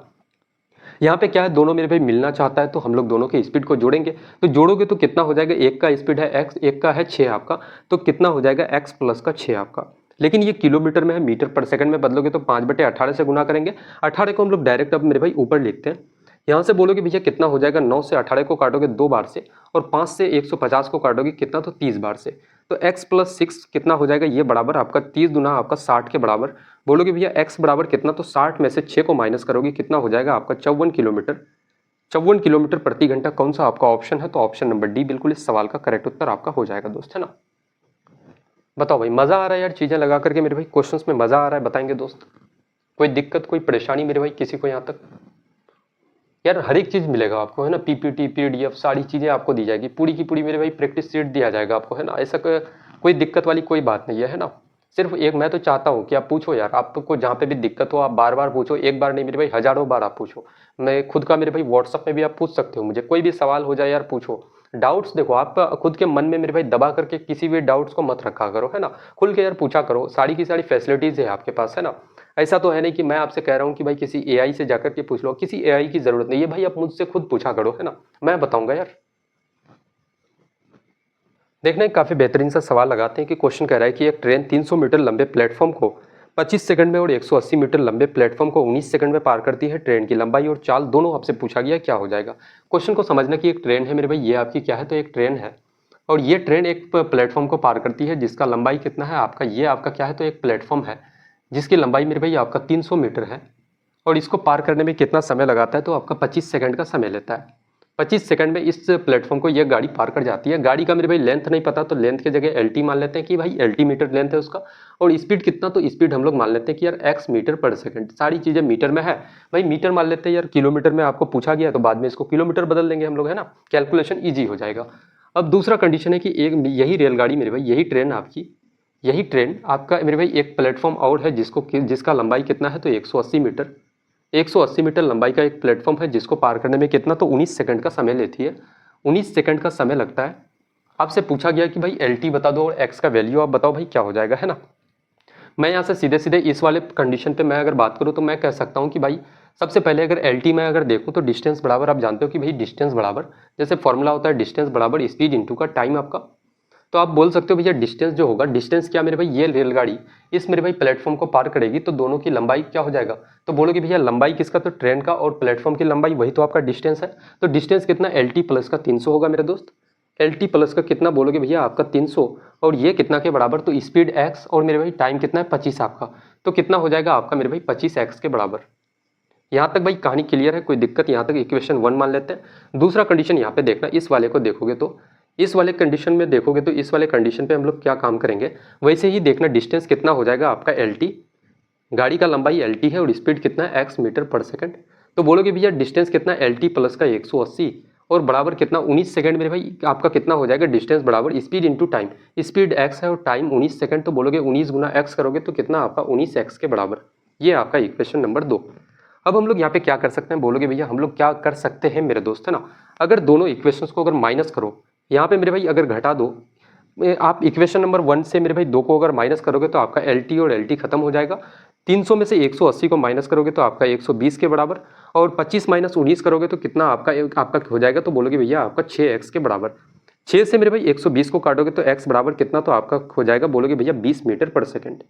यहाँ पे क्या है, दोनों मेरे भाई मिलना चाहता है तो हम लोग दोनों के स्पीड को जोड़ेंगे। तो जोड़ोगे तो कितना हो जाएगा, एक का स्पीड है x, एक का है 6 आपका, तो कितना हो जाएगा x प्लस का 6 आपका। लेकिन ये किलोमीटर में है, मीटर पर सेकंड में बदलोगे तो 5/18 से गुना करेंगे। 18 को हम लोग डायरेक्ट अब मेरे भाई ऊपर लिखते हैं। यहाँ से बोलोगे भैया कितना हो जाएगा, 9 से 18 को काटोगे 2 बार से और 5 से 150 को काटोगे कितना, तो 30 बार से। तो x प्लस 6 कितना हो जाएगा, ये बराबर आपका 30 गुना आपका 60 के बराबर। बोलोगे भैया x बराबर कितना, तो 60 में से 6 को माइनस करोगे कितना हो जाएगा आपका 54 किलोमीटर। 54 किलोमीटर प्रति घंटा कौन सा आपका ऑप्शन है, तो ऑप्शन नंबर डी बिल्कुल इस सवाल का करेक्ट उत्तर आपका हो जाएगा दोस्त, है ना। बताओ भाई, मजा आ रहा है यार चीजें लगा करके मेरे भाई, क्वेश्चंस में मजा आ रहा है, बताएंगे दोस्त। कोई दिक्कत कोई परेशानी मेरे भाई किसी को यहाँ तक? यार हर एक चीज मिलेगा आपको, है ना। पीपीटी पीडीएफ सारी चीजें आपको दी जाएगी, पूरी की पूरी मेरे भाई प्रैक्टिस सीट दिया जाएगा आपको, है ना। ऐसा कोई दिक्कत वाली कोई बात नहीं है ना। सिर्फ एक मैं तो चाहता हूँ कि आप पूछो यार, आपको जहाँ पे भी दिक्कत हो आप बार बार पूछो, एक बार नहीं मेरे भाई हजारों बार आप पूछो। मैं खुद का मेरे भाई व्हाट्सअप में भी आप पूछ सकते हो मुझे, कोई भी सवाल हो जाए यार पूछो। डाउट्स देखो आप खुद के मन में मेरे भाई दबा करके किसी भी डाउट्स को मत रखा करो, है ना। खुल के यार पूछा करो, सारी की सारी फैसिलिटीज है आपके पास, है ना। ऐसा तो है नहीं कि मैं आपसे कह रहा हूँ कि भाई किसी एआई से जाकर के पूछ लो, किसी एआई की जरूरत नहीं है भाई, आप मुझसे खुद पूछा करो, है ना। मैं बताऊंगा यार। देखना एक काफी बेहतरीन सा सवाल लगाते हैं कि क्वेश्चन कह रहा है कि एक ट्रेन 300 मीटर लंबे प्लेटफॉर्म को 25 सेकंड में और 180 मीटर लंबे प्लेटफॉर्म को 19 सेकंड में पार करती है। ट्रेन की लंबाई और चाल दोनों आपसे पूछा गया, क्या हो जाएगा। क्वेश्चन को समझना कि एक ट्रेन है मेरे भाई, ये आपकी क्या है, तो एक ट्रेन है और ये ट्रेन एक प्लेटफॉर्म को पार करती है जिसका लंबाई कितना है आपका, ये आपका क्या है, तो एक प्लेटफॉर्म है जिसकी लंबाई मेरे भाई आपका 300 मीटर है और इसको पार करने में कितना समय लगाता है, तो आपका 25 सेकंड का समय लेता है। 25 सेकंड में इस प्लेटफॉर्म को ये गाड़ी पार कर जाती है। गाड़ी का मेरे भाई लेंथ नहीं पता तो लेंथ की जगह एल टी मान लेते हैं कि भाई एल टी मीटर लेंथ है उसका, और स्पीड कितना, तो स्पीड हम लोग मान लेते हैं कि यार एक्स मीटर पर सेकंड। सारी चीजें मीटर में है भाई, मीटर मान लेते हैं यार। किलोमीटर में आपको पूछा गया तो बाद में इसको किलोमीटर बदल देंगे हम लोग, है ना। कैलकुलेशन ईजी हो जाएगा। अब दूसरा कंडीशन है कि एक यही रेलगाड़ी मेरे भाई, यही ट्रेन आपकी, यही ट्रेन आपका मेरे भाई एक प्लेटफॉर्म और है जिसका लंबाई कितना है, तो 180 मीटर। 180 मीटर लंबाई का एक प्लेटफॉर्म है जिसको पार करने में कितना, तो 19 सेकंड का समय लेती है। 19 सेकंड का समय लगता है। आपसे पूछा गया कि भाई एल टी बता दो और एक्स का वैल्यू आप बताओ भाई क्या हो जाएगा, है ना। मैं यहाँ से सीधे सीधे इस वाले कंडीशन पे मैं अगर बात करूँ तो मैं कह सकता हूँ कि भाई सबसे पहले अगर एल टी में अगर देखूँ तो डिस्टेंस बराबर, आप जानते हो कि भाई डिस्टेंस बराबर, जैसे फॉर्मूला होता है डिस्टेंस बराबर स्पीड इंटू का टाइम आपका। तो आप बोल सकते हो भैया डिस्टेंस जो होगा, डिस्टेंस क्या मेरे भाई, ये रेलगाड़ी इस मेरे भाई प्लेटफॉर्म को पार करेगी तो दोनों की लंबाई क्या हो जाएगा। तो बोलोगे भैया लंबाई किसका, तो ट्रेन का और प्लेटफॉर्म की लंबाई, वही तो आपका डिस्टेंस है। तो डिस्टेंस कितना, एल टी प्लस का 300 होगा मेरे दोस्त। एल टी प्लस का कितना बोलोगे भैया आपका 300, और ये कितना के बराबर, तो स्पीड एक्स और मेरे भाई टाइम कितना है 25 आपका, तो कितना हो जाएगा आपका मेरे भाई 25x के बराबर। यहाँ तक भाई कहानी क्लियर है, कोई दिक्कत, यहाँ तक इक्वेशन 1 मान लेते हैं। दूसरा कंडीशन यहाँ पे देखना, इस वाले को देखोगे तो इस वाले कंडीशन में देखोगे तो इस वाले कंडीशन पे हम लोग क्या काम करेंगे, वैसे ही देखना डिस्टेंस कितना हो जाएगा आपका एल टी, गाड़ी का लंबाई एल टी है और स्पीड कितना है एक्स मीटर पर सेकंड। तो बोलोगे भैया डिस्टेंस कितना, एल टी प्लस का 180 और बराबर कितना 19 सेकंड मेरे भाई आपका कितना हो जाएगा, डिस्टेंस बराबर speed into time. Speed x है और टाइम 19 सेकंड, तो बोलोगे 19 गुना एक्स करोगे तो कितना आपका 19x के बराबर। ये आपका इक्वेशन नंबर 2। अब हम लोग यहाँ पे क्या कर सकते हैं, बोलोगे भैया हम लोग क्या कर सकते हैं मेरे दोस्त, है ना। अगर दोनों इक्वेशंस को अगर माइनस करो, यहाँ पे मेरे भाई अगर घटा दो, आप इक्वेशन नंबर 1 से मेरे भाई 2 को अगर माइनस करोगे तो आपका एल टी और एल टी खत्म हो जाएगा। 300 में से 180 को माइनस करोगे तो आपका 120 के बराबर, और 25 माइनस 19 करोगे तो कितना आपका हो जाएगा, तो बोलोगे भैया आपका 6x के बराबर। 6 से मेरे भाई 120 को काटोगे तो x बराबर कितना, तो आपका हो जाएगा, बोलोगे भैया 20 मीटर पर सेकंड।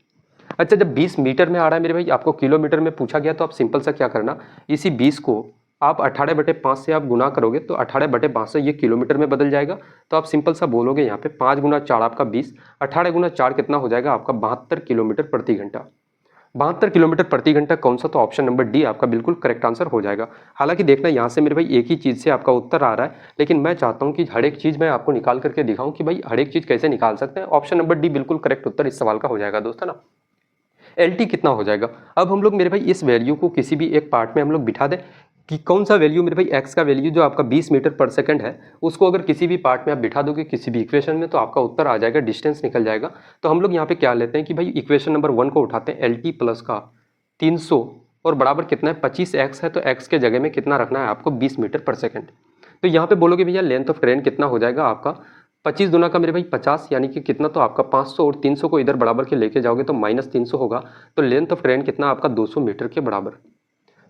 अच्छा जब 20 मीटर में आ रहा है मेरे भाई, आपको किलोमीटर में पूछा गया तो आप सिंपल सा क्या करना, इसी 20 को आप 18/5 से आप गुना करोगे तो 18/5 से ये किलोमीटर में बदल जाएगा। तो आप सिंपल सा बोलोगे यहाँ पे 5 गुना 4 आपका 20, 18 गुना 4 कितना हो जाएगा आपका 72 किलोमीटर प्रति घंटा। 72 किलोमीटर प्रति घंटा कौन सा, तो ऑप्शन नंबर डी आपका बिल्कुल करेक्ट आंसर हो जाएगा। हालांकि देखना यहाँ से मेरे भाई एक ही चीज़ से आपका उत्तर आ रहा है, लेकिन मैं चाहता हूँ कि हर एक चीज़ मैं आपको निकाल करके दिखाऊँ कि भाई हर एक चीज़ कैसे निकाल सकते हैं। ऑप्शन नंबर डी बिल्कुल करेक्ट उत्तर इस सवाल का हो जाएगा दोस्त, है ना। एल टी कितना हो जाएगा, अब हम लोग मेरे भाई इस वैल्यू को किसी भी एक पार्ट में हम लोग बिठा दें कि कौन सा वैल्यू मेरे भाई एक्स का वैल्यू जो आपका 20 मीटर पर सेकंड है, उसको अगर किसी भी पार्ट में आप बिठा दोगे किसी भी इक्वेशन में तो आपका उत्तर आ जाएगा, डिस्टेंस निकल जाएगा। तो हम लोग यहाँ पे क्या लेते हैं कि भाई इक्वेशन नंबर 1 को उठाते हैं, एल टी प्लस का 300 और बराबर कितना है 25x है, तो x के जगह में कितना रखना है आपको 20 मीटर पर सेकंड। तो यहाँ पे बोलोगे भैया लेंथ ऑफ ट्रेन कितना हो जाएगा आपका, 25 दूना का मेरे भाई 50 यानी कि कितना, तो आपका 500 और 300 को इधर बराबर के लेके जाओगे तो -300 होगा। तो लेंथ ऑफ ट्रेन कितना आपका 200 मीटर के बराबर।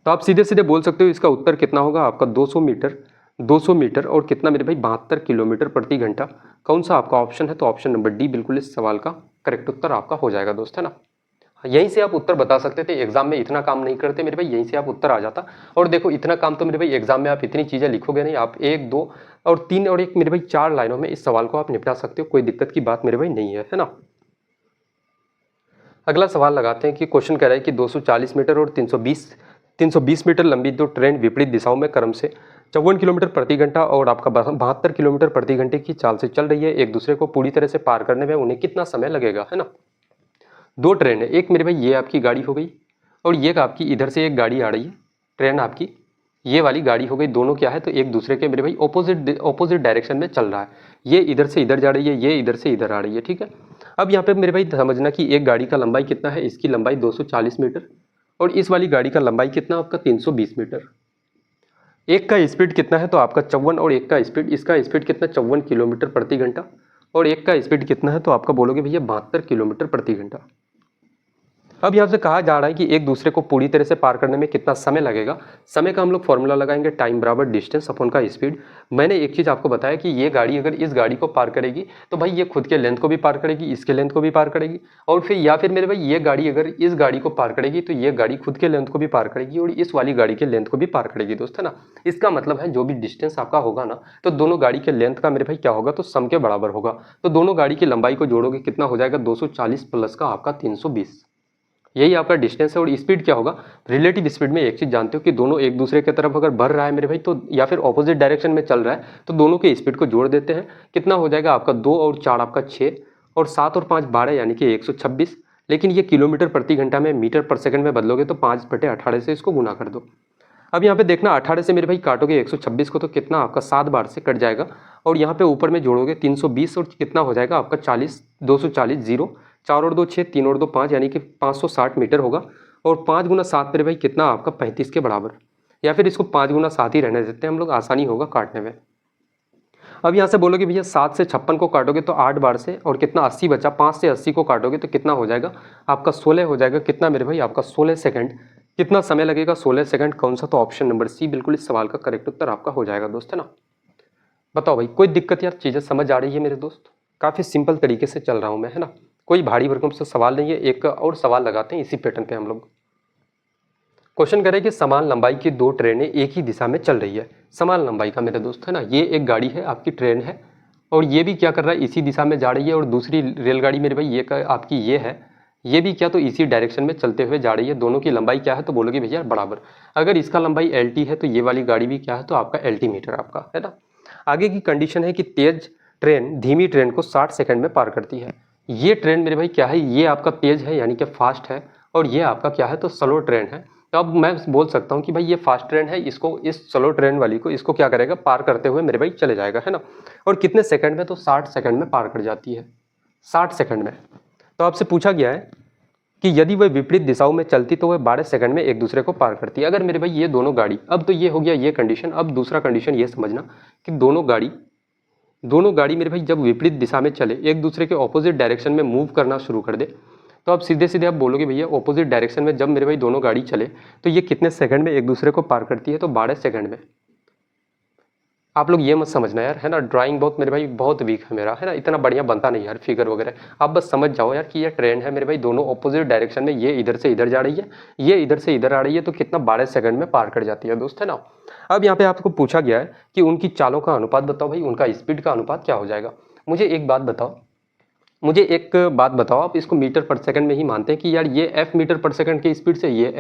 तो आप सीधे सीधे बोल सकते हो इसका उत्तर कितना होगा आपका 200 मीटर, 200 मीटर और कितना मेरे भाई 72 किलोमीटर प्रति घंटा। कौन सा आपका ऑप्शन है, तो ऑप्शन नंबर डी बिल्कुल इस सवाल का करेक्ट उत्तर आपका हो जाएगा दोस्त, है ना। यहीं से आप उत्तर बता सकते थे, एग्जाम में इतना काम नहीं करते मेरे भाई, यहीं से आप उत्तर आ जाता। और देखो इतना काम तो मेरे भाई एग्जाम में आप इतनी चीजें लिखोगे नहीं, आप 1 2 और 3 और 1 मेरे भाई 4 लाइनों में इस सवाल को आप निपटा सकते हो, कोई दिक्कत की बात मेरे भाई नहीं है ना। अगला सवाल लगाते हैं कि क्वेश्चन कह रहा है कि 240 मीटर और 320 मीटर लंबी दो ट्रेन विपरीत दिशाओं में क्रम से 54 किलोमीटर प्रति घंटा और आपका 72 किलोमीटर प्रति घंटे की चाल से चल रही है। एक दूसरे को पूरी तरह से पार करने में उन्हें कितना समय लगेगा, है ना। दो ट्रेन है, एक मेरे भाई ये आपकी गाड़ी हो गई और ये आपकी इधर से एक गाड़ी आ रही है, ट्रेन आपकी ये वाली गाड़ी हो गई। दोनों क्या है, तो एक दूसरे के मेरे भाई ऑपोजिट डायरेक्शन में चल रहा है। ये इधर से इधर जा रही है, ये इधर से इधर आ रही है, ठीक है। अब यहाँ पे मेरे भाई समझना कि एक गाड़ी का लंबाई कितना है, इसकी लंबाई 240 मीटर और इस वाली गाड़ी का लंबाई कितना आपका 320 मीटर। एक का स्पीड कितना है, तो आपका 54 और एक का स्पीड, इसका स्पीड कितना 54 किलोमीटर प्रति घंटा और एक का स्पीड कितना है, तो आपका बोलोगे भैया 72 किलोमीटर प्रति घंटा। अब यहाँ से कहा जा रहा है कि एक दूसरे को पूरी तरह से पार करने में कितना समय लगेगा। समय का हम लोग फॉर्मूला लगाएंगे टाइम बराबर डिस्टेंस अपॉन का स्पीड। मैंने एक चीज़ आपको बताया कि ये गाड़ी अगर इस गाड़ी को पार करेगी तो भाई ये खुद के लेंथ को भी पार करेगी, इसके लेंथ को भी पार करेगी और फिर या फिर मेरे भाई ये गाड़ी अगर इस गाड़ी को पार करेगी तो ये गाड़ी खुद के लेंथ को भी पार करेगी और इस वाली गाड़ी के लेंथ को भी पार करेगी दोस्त, है ना। इसका मतलब है जो भी डिस्टेंस आपका होगा ना, तो दोनों गाड़ी के लेंथ का मेरे भाई क्या होगा, तो सम के बराबर होगा। तो दोनों गाड़ी की लंबाई को जोड़ोगे कितना हो जाएगा 240 प्लस का आपका 320, यही आपका डिस्टेंस है। और स्पीड क्या होगा, रिलेटिव स्पीड में एक चीज जानते हो कि दोनों एक दूसरे की तरफ अगर बढ़ रहा है मेरे भाई तो या फिर ऑपोजिट डायरेक्शन में चल रहा है तो दोनों के स्पीड को जोड़ देते हैं। कितना हो जाएगा आपका 2 और 4 आपका 6 और 7 और 5 12 यानी कि 126। लेकिन ये किलोमीटर प्रति घंटा में मीटर पर सेकंड में बदलोगे तो 5/18 से इसको गुना कर दो। अब यहाँ पे देखना 18 से मेरे भाई काटोगे 126 को तो कितना आपका 7 बार से कट जाएगा और यहाँ पे ऊपर में जोड़ोगे 320 और कितना हो जाएगा आपका 40, 240 जीरो, 4 और 2 6, 3 और 2 5 यानी कि 560 मीटर होगा। और 5 गुना 7 मेरे भाई कितना आपका 35 के बराबर, या फिर इसको 5 गुना 7 ही रहने देते हैं हम लोग, आसानी होगा काटने में। अब यहाँ से बोलोगे भैया 7 से 56 को काटोगे तो 8 बार से और कितना 80 बचा, 5 से 80 को काटोगे तो कितना हो जाएगा आपका 16 हो जाएगा। कितना मेरे भाई आपका 16 सेकंड। कितना समय लगेगा 16 सेकंड, कौन सा, तो ऑप्शन नंबर सी बिल्कुल इस सवाल का करेक्ट उत्तर आपका हो जाएगा दोस्त, है ना। बताओ भाई कोई दिक्कत या चीज़ें समझ आ रही है मेरे दोस्त, काफ़ी सिंपल तरीके से चल रहा हूँ मैं, है ना, कोई भारी भरकम से सवाल नहीं है। एक और सवाल लगाते हैं इसी पैटर्न पे हम लोग। क्वेश्चन करें कि समान लंबाई की दो ट्रेनें एक ही दिशा में चल रही है, समान लंबाई का मेरे दोस्त, है ना। ये एक गाड़ी है आपकी ट्रेन है और ये भी क्या कर रहा है इसी दिशा में जा रही है और दूसरी रेलगाड़ी मेरे भाई ये आपकी ये है, ये भी क्या तो इसी डायरेक्शन में चलते हुए जा रही है। दोनों की लंबाई क्या है, तो बोलोगे भैया बराबर। अगर इसका लंबाई LT है तो ये वाली गाड़ी भी क्या है, तो आपका LT मीटर आपका, है ना। आगे की कंडीशन है कि तेज ट्रेन धीमी ट्रेन को 60 सेकंड में पार करती है। ये ट्रेन मेरे भाई क्या है, ये आपका तेज है यानी कि फास्ट है और ये आपका क्या है, तो स्लो ट्रेन है। तो अब मैं बोल सकता हूँ कि भाई ये फास्ट ट्रेन है, इसको इस स्लो ट्रेन वाली को इसको क्या करेगा, पार करते हुए मेरे भाई चले जाएगा, है ना। और कितने सेकंड में, तो 60 सेकंड में पार कर जाती है, 60 सेकंड में। तो आपसे पूछा गया है कि यदि वह विपरीत दिशाओं में चलती तो वह 12 सेकंड में एक दूसरे को पार करती है। अगर मेरे भाई ये दोनों गाड़ी, अब तो ये हो गया ये कंडीशन। अब दूसरा कंडीशन ये समझना कि दोनों गाड़ी मेरे भाई जब विपरीत दिशा में चले, एक दूसरे के ऑपोजिट डायरेक्शन में मूव करना शुरू कर दे, तो अब सीधे सीधे आप बोलोगे भैया ऑपोजिट डायरेक्शन में जब मेरे भाई दोनों गाड़ी चले तो ये कितने सेकंड में एक दूसरे को पार करती है, तो 12 सेकंड में। आप लोग ये मत समझना यार, है ना, ड्राइंग बहुत मेरे भाई बहुत वीक है मेरा, है ना, इतना बढ़िया बनता नहीं यार फिगर वगैरह। आप बस समझ जाओ यार कि ये ट्रेन है मेरे भाई, दोनों ऑपोजिट डायरेक्शन में, ये इधर से इधर जा रही है, ये इधर से इधर आ रही है, तो कितना 12 सेकंड में पार कर जाती है दोस्त, है ना। अब यहाँ पे आपको पूछा गया है कि उनकी चालों का अनुपात बताओ भाई, उनका स्पीड का अनुपात क्या हो जाएगा। मुझे एक बात बताओ, आप इसको मीटर पर सेकंड में ही मानते हैं कि यार ये F मीटर पर सेकंड की स्पीड से, ये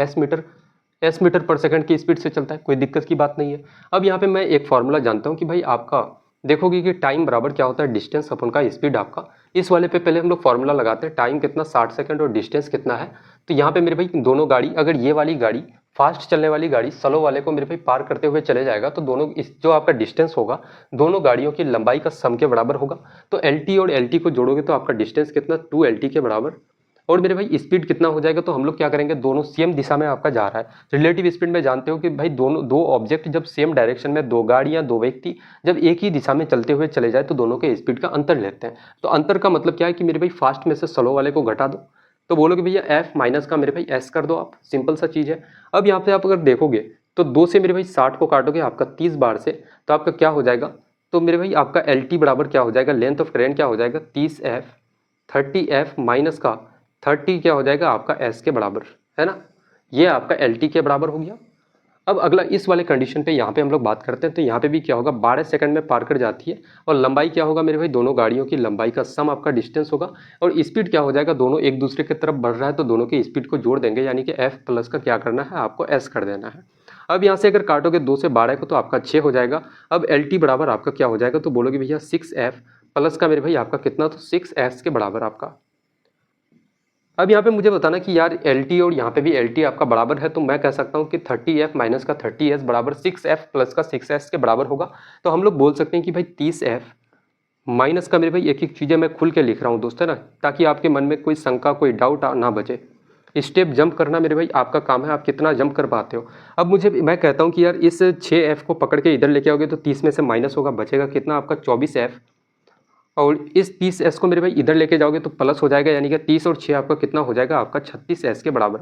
S मीटर पर सेकंड की स्पीड से चलता है, कोई दिक्कत की बात नहीं है। अब यहाँ पे मैं एक फॉर्मूला जानता हूँ कि भाई आपका देखोगे कि टाइम बराबर क्या होता है डिस्टेंस अपन का स्पीड आपका। इस वाले पे पहले हम लोग फॉर्मूला लगाते हैं, टाइम कितना 60 सेकंड और डिस्टेंस कितना है। तो यहाँ पे मेरे भाई दोनों गाड़ी, अगर ये वाली गाड़ी फास्ट चलने वाली गाड़ी स्लो वाले को मेरे भाई पार करते हुए चले जाएगा तो दोनों इस जो आपका डिस्टेंस होगा दोनों गाड़ियों की लंबाई का सम के बराबर होगा। तो LT और LT को जोड़ोगे तो आपका डिस्टेंस कितना 2LT के बराबर। और मेरे भाई स्पीड कितना हो जाएगा, तो हम लोग क्या करेंगे, दोनों सेम दिशा में आपका जा रहा है। रिलेटिव स्पीड में जानते हो कि भाई दोनों दो ऑब्जेक्ट जब सेम डायरेक्शन में, दो गाड़ियां दो व्यक्ति जब एक ही दिशा में चलते हुए चले जाए तो दोनों के स्पीड का अंतर लेते हैं। तो अंतर का मतलब क्या है कि मेरे भाई फास्ट में से स्लो वाले को घटा दो, तो बोलोगे भैया एफ माइनस का मेरे भाई एस कर दो आप, सिंपल सा चीज़ है। अब यहाँ पे आप अगर देखोगे तो 2 से मेरे भाई 60 को काटोगे आपका 30 बार से, तो आपका क्या हो जाएगा, तो मेरे भाई आपका एल टी बराबर क्या हो जाएगा, लेंथ ऑफ ट्रेन क्या हो जाएगा 30F, 30F माइनस का 30 क्या हो जाएगा आपका एस के बराबर, है ना। ये आपका एल टी के बराबर हो गया। अब अगला इस वाले कंडीशन पे यहाँ पे हम लोग बात करते हैं, तो यहाँ पे भी क्या होगा, 12 सेकंड में पार कर जाती है। और लंबाई क्या होगा मेरे भाई, दोनों गाड़ियों की लंबाई का सम आपका डिस्टेंस होगा। और स्पीड क्या हो जाएगा, दोनों एक दूसरे की तरफ बढ़ रहा है तो दोनों की स्पीड को जोड़ देंगे, यानी कि एफ प्लस का क्या करना है आपको एस कर देना है। अब यहाँ से अगर काटोगे 2 से 12 को तो आपका 6 हो जाएगा। अब एल टी बराबर आपका क्या हो जाएगा, तो बोलोगे भैया 6F प्लस का मेरे भाई आपका कितना, तो 6S के बराबर आपका। अब यहाँ पे मुझे बताना कि यार एल टी और यहाँ पे भी एल टी आपका बराबर है, तो मैं कह सकता हूँ कि 30F माइनस का 30S बराबर 6F प्लस का 6S के बराबर होगा। तो हम लोग बोल सकते हैं कि भाई 30F माइनस का मेरे भाई एक एक चीज़ें मैं खुल के लिख रहा हूँ दोस्त, है ना, ताकि आपके मन में कोई शंका कोई डाउट ना बचे। स्टेप जंप करना मेरे भाई आपका काम है, आप कितना जंप कर पाते हो। अब मुझे मैं कहता हूँ कि यार इस 6F को पकड़ के इधर लेके आओगे तो 30 में से माइनस होगा, बचेगा कितना आपका 24F। और इस 30S को मेरे भाई इधर लेके जाओगे तो प्लस हो जाएगा, यानी कि 30 और 6 आपका कितना हो जाएगा आपका 36S के बराबर,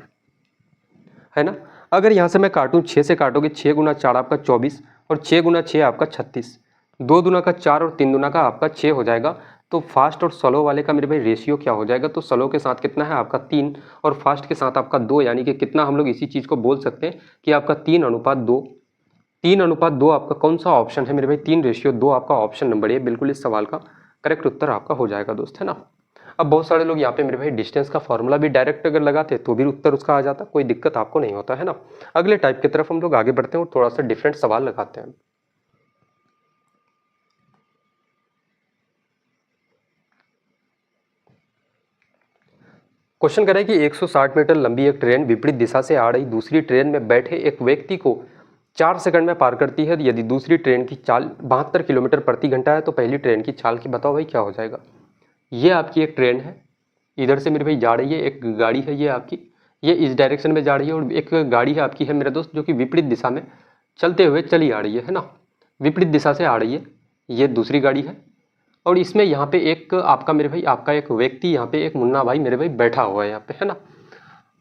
है ना। अगर यहाँ से मैं काटूँ 6 से काटोगे, 6 गुना 4 आपका 24 और 6 गुना 6 आपका 36, 2 दूना का 4 और 3 दूना का आपका 6 हो जाएगा। तो फास्ट और स्लो वाले का मेरे भाई रेशियो क्या हो जाएगा, तो स्लो के साथ कितना है आपका 3 और फास्ट के साथ आपका 2, यानी कि कितना हम लोग इसी चीज़ को बोल सकते हैं कि आपका 3:2। 3:2 आपका कौन सा ऑप्शन है मेरे भाई, 3:2 आपका ऑप्शन नंबर ए बिल्कुल इस सवाल का करेक्ट उत्तर आपका हो जाएगा दोस्त, है ना। अब बहुत सारे लोग यहाँ पे मेरे भाई डिस्टेंस का फॉर्मूला भी डायरेक्ट अगर लगाते तो भी उत्तर उसका आ जाता, कोई दिक्कत आपको नहीं होता, है ना। अगले टाइप की तरफ हम लोग आगे बढ़ते हैं और थोड़ा सा डिफरेंट सवाल लगाते हैं। क्वेश्चन कह रहा है कि 160 मीटर लंबी एक ट्रेन विपरीत दिशा से आ रही दूसरी ट्रेन में बैठे एक व्यक्ति को 4 सेकंड में पार करती है। यदि दूसरी ट्रेन की चाल 72 किलोमीटर प्रति घंटा है तो पहली ट्रेन की चाल की बताओ भाई क्या हो जाएगा। ये आपकी एक ट्रेन है, इधर से मेरे भाई जा रही है, एक गाड़ी है ये आपकी, ये इस डायरेक्शन में जा रही है, और एक गाड़ी है आपकी है मेरे दोस्त जो कि विपरीत दिशा में चलते हुए चली आ रही है ना, विपरीत दिशा से आ रही है, ये दूसरी गाड़ी है। और इसमें यहाँ पे एक आपका मेरे भाई आपका एक व्यक्ति यहाँ पे एक मुन्ना भाई मेरे भाई बैठा हुआ है यहाँ पे, है ना।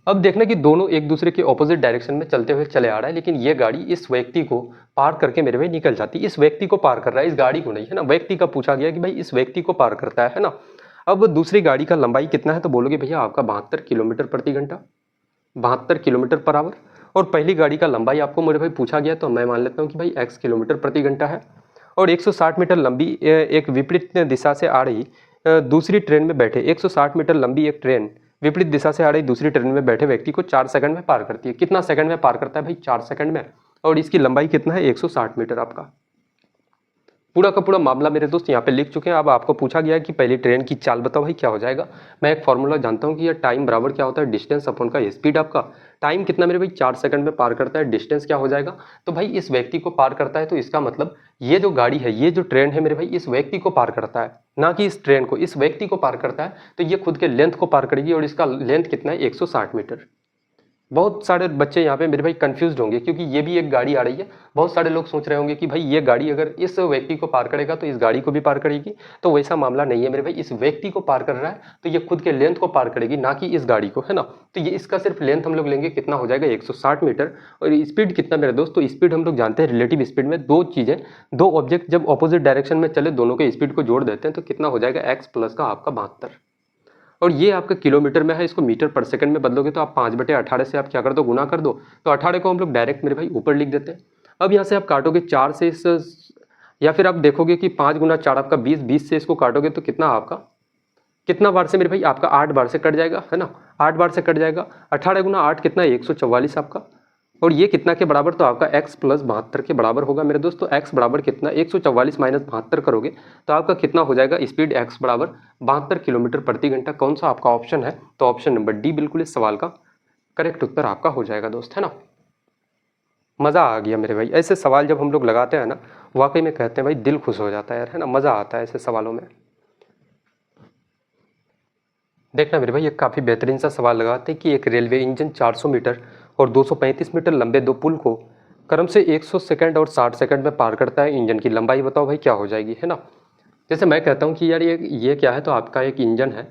अब देखना कि दोनों एक दूसरे के ऑपोजिट डायरेक्शन में चलते हुए चले आ रहा है, लेकिन ये गाड़ी इस व्यक्ति को पार करके मेरे भाई निकल जाती है। इस व्यक्ति को पार कर रहा है, इस गाड़ी को नहीं, है ना। व्यक्ति का पूछा गया कि भाई इस व्यक्ति को पार करता है ना। अब दूसरी गाड़ी का लंबाई कितना है, तो बोलोगे भैया आपका 72 किलोमीटर प्रति घंटा, 72 किलोमीटर पर आवर। और पहली गाड़ी का लंबाई आपको मेरे भाई पूछा गया, तो मैं मान लेता हूँ कि भाई x किलोमीटर प्रति घंटा है। और 160 मीटर लंबी एक विपरीत दिशा से आ रही दूसरी ट्रेन में बैठे 160 मीटर लंबी एक ट्रेन विपरीत दिशा से आ रही दूसरी ट्रेन में बैठे व्यक्ति को 4 सेकंड में पार करती है। कितना सेकंड में पार करता है भाई, 4 सेकंड में। और इसकी लंबाई कितना है, 160 मीटर आपका। पूरा का पूरा मामला मेरे दोस्त यहाँ पे लिख चुके हैं। अब आपको पूछा गया है कि पहली ट्रेन की चाल बताओ भाई क्या हो जाएगा। मैं एक फॉर्मूला जानता हूँ कि ये टाइम बराबर क्या होता है, डिस्टेंस अपॉन का स्पीड। आपका टाइम कितना मेरे भाई 4 सेकंड में पार करता है, डिस्टेंस क्या हो जाएगा, तो भाई इस व्यक्ति को पार करता है, तो इसका मतलब ये जो गाड़ी है, ये जो ट्रेन है मेरे भाई इस व्यक्ति को पार करता है, ना कि इस ट्रेन को, इस व्यक्ति को पार करता है। तो ये खुद के लेंथ को पार करेगी और इसका लेंथ कितना है 160 मीटर। बहुत सारे बच्चे यहाँ पे मेरे भाई कंफ्यूज्ड होंगे, क्योंकि ये भी एक गाड़ी आ रही है। बहुत सारे लोग सोच रहे होंगे कि भाई ये गाड़ी अगर इस व्यक्ति को पार करेगा तो इस गाड़ी को भी पार करेगी, तो वैसा मामला नहीं है मेरे भाई। इस व्यक्ति को पार कर रहा है तो ये खुद के लेंथ को पार करेगी, ना कि इस गाड़ी को, है ना। तो ये इसका सिर्फ लेंथ हम लोग लेंगे, कितना हो जाएगा 160 मीटर। और स्पीड कितना मेरे दोस्त, तो स्पीड हम लोग जानते हैं रिलेटिव स्पीड में दो चीज़ें, दो ऑब्जेक्ट जब ऑपोजिट डायरेक्शन में चले दोनों के स्पीड को जोड़ देते हैं तो कितना हो जाएगा x प्लस का आपका 72। और ये आपका किलोमीटर में है, इसको मीटर पर सेकंड में बदलोगे तो आप 5/18 से आप क्या कर दो, गुना कर दो। तो 18 को हम लोग डायरेक्ट मेरे भाई ऊपर लिख देते हैं। अब यहाँ से आप काटोगे 4 से इस, या फिर आप देखोगे कि 5 गुना 4 आपका 20, 20 से इसको काटोगे तो कितना आपका, कितना बार से मेरे भाई आपका 8 बार से कट जाएगा, है ना। 8 बार से कट जाएगा। 18 गुना 8 कितना है 144 आपका। और ये कितना के बराबर, तो आपका x प्लस 72 के बराबर होगा मेरे दोस्तों। x बराबर कितना, 144 माइनस 72 करोगे तो आपका कितना हो जाएगा, स्पीड x बराबर 72 किलोमीटर प्रति घंटा। कौन सा आपका ऑप्शन है, तो ऑप्शन नंबर डी बिल्कुल इस सवाल का करेक्ट उत्तर आपका हो जाएगा दोस्त, है ना। मज़ा आ गया मेरे भाई, ऐसे सवाल जब हम लोग लगाते हैं ना, वाकई में कहते हैं भाई दिल खुश हो जाता है यार, है ना, मज़ा आता है ऐसे सवालों में। देखना मेरे भाई एक काफ़ी बेहतरीन सा सवाल लगाते हैं कि एक रेलवे इंजन 400 मीटर और 235 मीटर लंबे दो पुल को क्रम से 100 सेकंड और 60 सेकंड में पार करता है। इंजन की लंबाई बताओ भाई क्या हो जाएगी, है ना। जैसे मैं कहता हूँ कि यार ये क्या है, तो आपका एक इंजन है।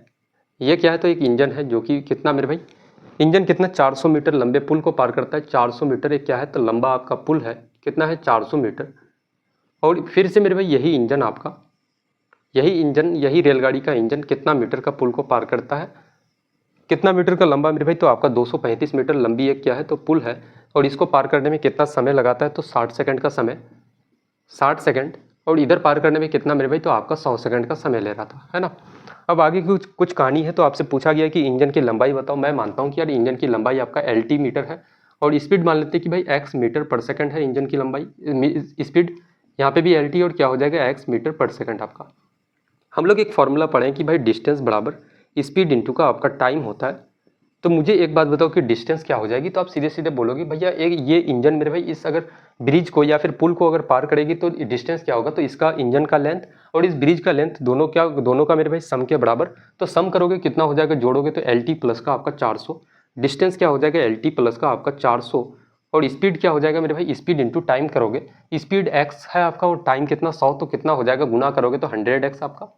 ये क्या है, तो एक इंजन है जो कि कितना मेरे भाई, इंजन कितना 400 मीटर लंबे पुल को पार करता है। 400 मीटर एक क्या है, तो लंबा आपका पुल है, कितना है 400 मीटर। और फिर से मेरे भाई यही इंजन आपका, यही रेलगाड़ी का इंजन कितना मीटर का पुल को पार करता है, कितना मीटर का लंबा मेरे भाई, तो आपका 235 मीटर लंबी एक क्या है, तो पुल है। और इसको पार करने में कितना समय लगाता है, तो 60 सेकंड का समय, 60 सेकंड। और इधर पार करने में कितना मेरे भाई, तो आपका 100 सेकंड का समय ले रहा था, है ना। अब आगे कुछ कुछ कहानी है, तो आपसे पूछा गया कि इंजन की लंबाई बताओ। मैं मानता हूँ कि यार इंजन की लंबाई आपका LT मीटर है और स्पीड मान लेते हैं कि भाई x मीटर पर सेकंड है इंजन की लंबाई, स्पीड यहाँ पे भी LT और क्या हो जाएगा x मीटर पर सेकंड आपका। हम लोग एक फॉर्मूला पढ़े कि भाई डिस्टेंस बराबर स्पीड इंटू का आपका टाइम होता है। तो मुझे एक बात बताओ कि डिस्टेंस क्या हो जाएगी, तो आप सीधे सीधे बोलोगे भैया एक ये इंजन मेरे भाई इस अगर ब्रिज को या फिर पुल को अगर पार करेगी तो डिस्टेंस क्या होगा, तो इसका इंजन का लेंथ और इस ब्रिज का लेंथ दोनों का मेरे भाई सम के बराबर। तो सम करोगे कितना हो जाएगा, जोड़ोगे तो LT प्लस का आपका 400, डिस्टेंस क्या हो जाएगा LT प्लस का आपका 400, और स्पीड क्या हो जाएगा मेरे भाई, स्पीड इंटू टाइम करोगे, स्पीड x है आपका और टाइम कितना 100, तो कितना हो जाएगा गुना करोगे तो 100x आपका।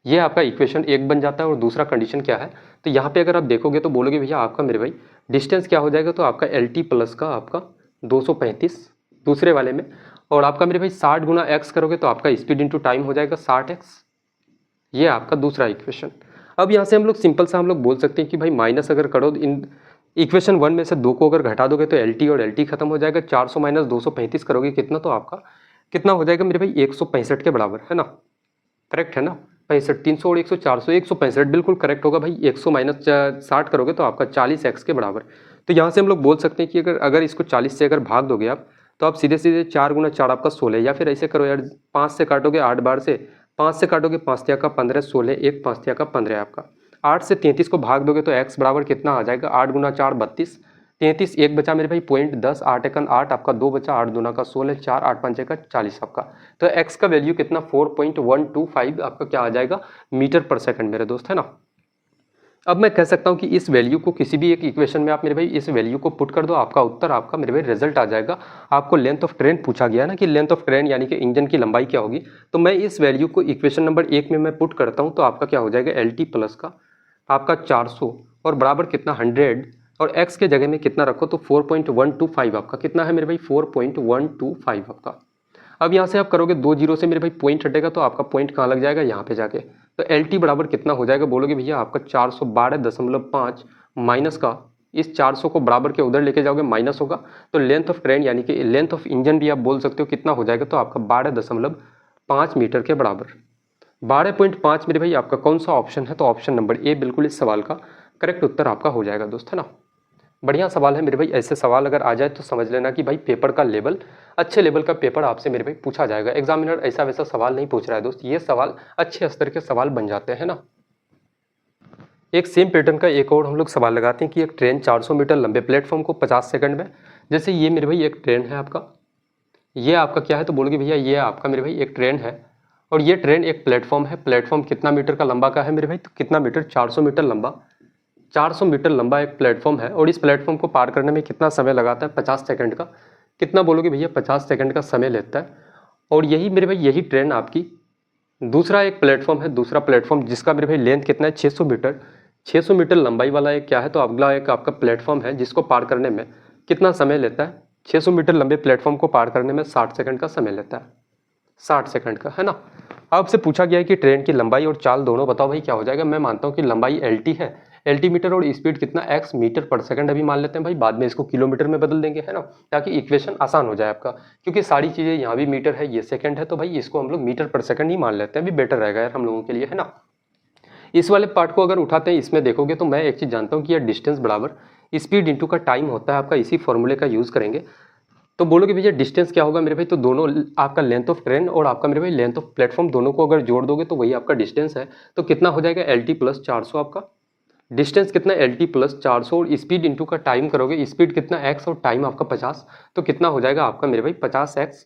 ये आपका इक्वेशन एक बन जाता है। और दूसरा कंडीशन क्या है, तो यहाँ पे अगर आप देखोगे तो बोलोगे भैया आपका मेरे भाई डिस्टेंस क्या हो जाएगा, तो आपका LT प्लस का आपका 235 दूसरे वाले में, और आपका मेरे भाई 60 गुना x करोगे तो आपका स्पीड इंटू टाइम हो जाएगा 60x। ये आपका दूसरा इक्वेशन। अब यहाँ से हम लोग सिंपल सा हम लोग बोल सकते हैं कि भाई माइनस अगर करो इन इक्वेशन 1 में से 2 को अगर घटा दोगे तो LT और LT खत्म हो जाएगा। 400 माइनस 235 करोगे कितना, तो आपका कितना हो जाएगा मेरे भाई 165 के बराबर, है ना। करेक्ट है ना, 65, 300 और 100 400, 165 बिल्कुल करेक्ट होगा भाई। 100 माइनस 60 करोगे तो आपका 40x के बराबर। तो यहाँ से हम लोग बोल सकते हैं कि अगर इसको 40 से अगर भाग दोगे आप, तो आप सीधे सीधे 4 गुना 4 आपका 16, या फिर ऐसे करो यार 5 से काटोगे 8 बार से, 5 से काटोगे 5 तिया का 15, 16 1 5 तिया का 15 आपका। 8 से 33 को भाग दोगे तो x बराबर कितना आ जाएगा, 8 गुना 4 32, 33 एक बचा मेरे भाई पॉइंट 10, 8 एकन 8 आपका 2 बचा, 8 दूना का 16, 4 8 5 का 40 आपका। तो x का वैल्यू कितना 4.125 आपका क्या आ जाएगा मीटर पर सेकंड मेरे दोस्त, है ना। अब मैं कह सकता हूं कि इस वैल्यू को किसी भी एक इक्वेशन में आप मेरे भाई इस वैल्यू को पुट कर दो, आपका उत्तर आपका मेरे भाई रिजल्ट आ जाएगा। आपको लेंथ ऑफ ट्रेन पूछा गया ना कि लेंथ ऑफ ट्रेन यानी कि इंजन की लंबाई क्या होगी, तो मैं इस वैल्यू को इक्वेशन नंबर 1 में मैं पुट करता हूं, तो आपका क्या हो जाएगा LT प्लस का आपका 400 और बराबर कितना 100, और x के जगह में कितना रखो तो 4.125 आपका कितना है मेरे भाई 4.125 आपका। अब यहाँ से आप करोगे 2 जीरो से मेरे भाई पॉइंट हटेगा, तो आपका पॉइंट कहाँ लग जाएगा यहाँ पे जाके, तो LT बराबर कितना हो जाएगा, बोलोगे भैया आपका 412.5 माइनस का इस 400 को बराबर के उधर लेके जाओगे माइनस होगा, तो लेंथ ऑफ ट्रेन यानी कि लेंथ ऑफ इंजन भी आप बोल सकते हो कितना हो जाएगा, तो आपका 12.5 मीटर के बराबर। 12.5 मेरे भाई आपका कौन सा ऑप्शन है, तो ऑप्शन नंबर ए बिल्कुल इस सवाल का करेक्ट उत्तर आपका हो जाएगा दोस्त, है ना। बढ़िया सवाल है मेरे भाई। ऐसे सवाल अगर आ जाए तो समझ लेना कि भाई पेपर का लेवल, अच्छे लेवल का पेपर आपसे मेरे भाई पूछा जाएगा। एग्जामिनर ऐसा वैसा सवाल नहीं पूछ रहा है दोस्त, ये सवाल अच्छे स्तर के सवाल बन जाते हैं ना। एक सेम पैटर्न का एक और हम लोग सवाल लगाते हैं कि एक ट्रेन 400 मीटर लंबे प्लेटफॉर्म को 50 सेकंड में, जैसे ये मेरे भाई एक ट्रेन है आपका, ये आपका क्या है, तो बोलोगे भैया ये आपका मेरे भाई एक ट्रेन है और ये ट्रेन एक प्लेटफॉर्म है। प्लेटफॉर्म कितना मीटर का लंबा का है मेरे भाई, तो कितना मीटर 400 मीटर लंबा, 400 मीटर लंबा एक प्लेटफॉर्म है और इस प्लेटफॉर्म को पार करने में कितना समय लगाता है 50 सेकंड का। कितना बोलोगे भैया 50 सेकंड का समय लेता है। और यही मेरे भाई यही ट्रेन आपकी दूसरा एक प्लेटफॉर्म है, दूसरा प्लेटफॉर्म जिसका मेरे भाई लेंथ कितना है 600 मीटर, 600 मीटर लंबाई वाला एक क्या है, तो अगला एक आपका प्लेटफॉर्म है जिसको पार करने में कितना समय लेता है, 600 मीटर लंबे प्लेटफॉर्म को पार करने में 60 सेकंड का समय लेता है, 60 सेकंड का, है ना। आपसे पूछा गया है कि ट्रेन की लंबाई और चाल दोनों बताओ भाई क्या हो जाएगा। मैं मानता हूँ कि लंबाई LT है, LT मीटर और स्पीड कितना x मीटर पर सेकंड अभी मान लेते हैं भाई, बाद में इसको किलोमीटर में बदल देंगे, है ना, ताकि इक्वेशन आसान हो जाए आपका, क्योंकि सारी चीज़ें यहाँ भी मीटर है ये सेकंड है, तो भाई इसको हम लोग मीटर पर सेकंड ही मान लेते हैं, अभी बेटर रहेगा यार हम लोगों के लिए, है ना। इस वाले पार्ट को अगर उठाते हैं इसमें देखोगे तो मैं एक चीज़ जानता हूँ कि यह डिस्टेंस बराबर स्पीड इंटू का टाइम होता है आपका, इसी फॉर्मूले का यूज़ करेंगे। तो बोलोगे भैया डिस्टेंस क्या होगा मेरे भाई, तो दोनों आपका लेंथ ऑफ ट्रेन और आपका मेरे भाई लेंथ ऑफ प्लेटफॉर्म दोनों को अगर जोड़ दोगे तो वही आपका डिस्टेंस है। तो कितना हो जाएगा LT प्लस 400 आपका डिस्टेंस कितना LT प्लस 400 और स्पीड इंटू का टाइम करोगे, स्पीड कितना x और टाइम आपका 50, तो कितना हो जाएगा आपका मेरे भाई 50x।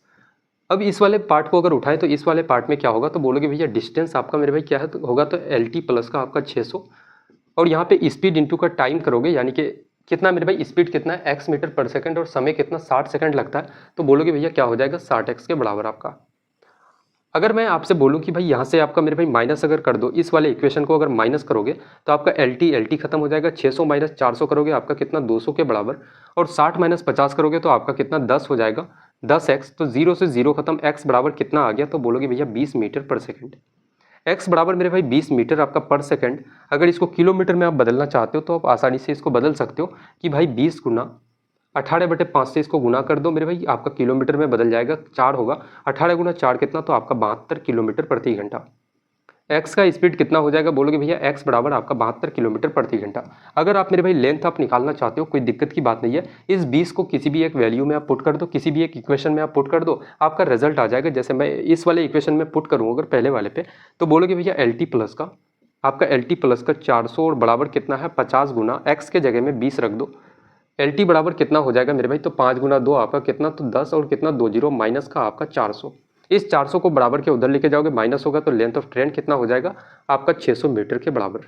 अब इस वाले पार्ट को अगर उठाएं तो इस वाले पार्ट में क्या होगा, तो बोलोगे भैया डिस्टेंस आपका मेरे भाई क्या है, तो होगा तो LT प्लस का आपका 600 और यहाँ पे स्पीड इंटू का टाइम करोगे, यानी कि कितना मेरे भाई स्पीड कितना है x मीटर पर सेकंड और समय कितना 60 सेकंड लगता है, तो बोलोगे भैया क्या हो जाएगा 60x के बराबर आपका। अगर मैं आपसे बोलूं कि भाई यहाँ से आपका मेरे भाई माइनस अगर कर दो, इस वाले इक्वेशन को अगर माइनस करोगे तो आपका LT खत्म हो जाएगा। 600 माइनस 400 करोगे आपका कितना 200 के बराबर, और 60 माइनस 50 करोगे तो आपका कितना 10 हो जाएगा 10x। तो 0 से 0 खत्म, x बराबर कितना आ गया, तो बोलोगे भैया 20 मीटर पर सेकेंड। x बराबर मेरे भाई 20 मीटर आपका पर सेकंड। अगर इसको किलोमीटर में आप बदलना चाहते हो तो आप आसानी से इसको बदल सकते हो कि भाई 20 गुना 18/5 से इसको गुना कर दो मेरे भाई, आपका किलोमीटर में बदल जाएगा, 4 होगा। 18 गुना 4 कितना, तो आपका 72 किलोमीटर प्रति घंटा। x का स्पीड कितना हो जाएगा, बोलोगे भैया x बराबर आपका 72 किलोमीटर प्रति घंटा। अगर आप मेरे भाई लेंथ आप निकालना चाहते हो, कोई दिक्कत की बात नहीं है, इस 20 को किसी भी एक वैल्यू में आप पुट कर दो, किसी भी एक इक्वेशन में आप पुट कर दो, आपका रिजल्ट आ जाएगा। जैसे मैं इस वाले इक्वेशन में पुट करूँ अगर पहले वाले पे, तो बोलोगे भैया LT प्लस का आपका 400 और बराबर कितना है 50 गुना x के जगह में 20 रख दो। LT बराबर कितना हो जाएगा मेरे भाई, तो 5 गुना 2 आपका कितना, तो 10 और कितना 20 माइनस का आपका 400। इस 400 को बराबर के उधर लेके जाओगे, माइनस होगा तो लेंथ ऑफ ट्रेन कितना हो जाएगा आपका 600 मीटर के बराबर।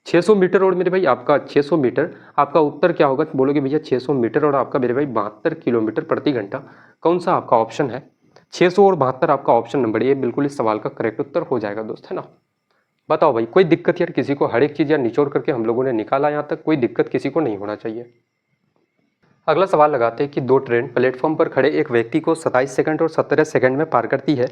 600 मीटर और मेरे भाई आपका 600 मीटर, आपका उत्तर क्या होगा, तो बोलोगे भैया 600 मीटर और आपका मेरे भाई 72 किलोमीटर प्रति घंटा। कौन सा आपका ऑप्शन है 600 और 72 आपका ऑप्शन नंबर ए बिल्कुल इस सवाल का करेक्ट उत्तर हो जाएगा दोस्त, है ना। बताओ भाई कोई दिक्कत यार, किसी को हर एक चीज़ यार निचोड़ करके हम लोगों ने निकाला, यहाँ तक कोई दिक्कत किसी को नहीं होना चाहिए। अगला सवाल लगाते हैं कि दो ट्रेन प्लेटफॉर्म पर खड़े एक व्यक्ति को 27 सेकंड और 17 सेकंड में पार करती है।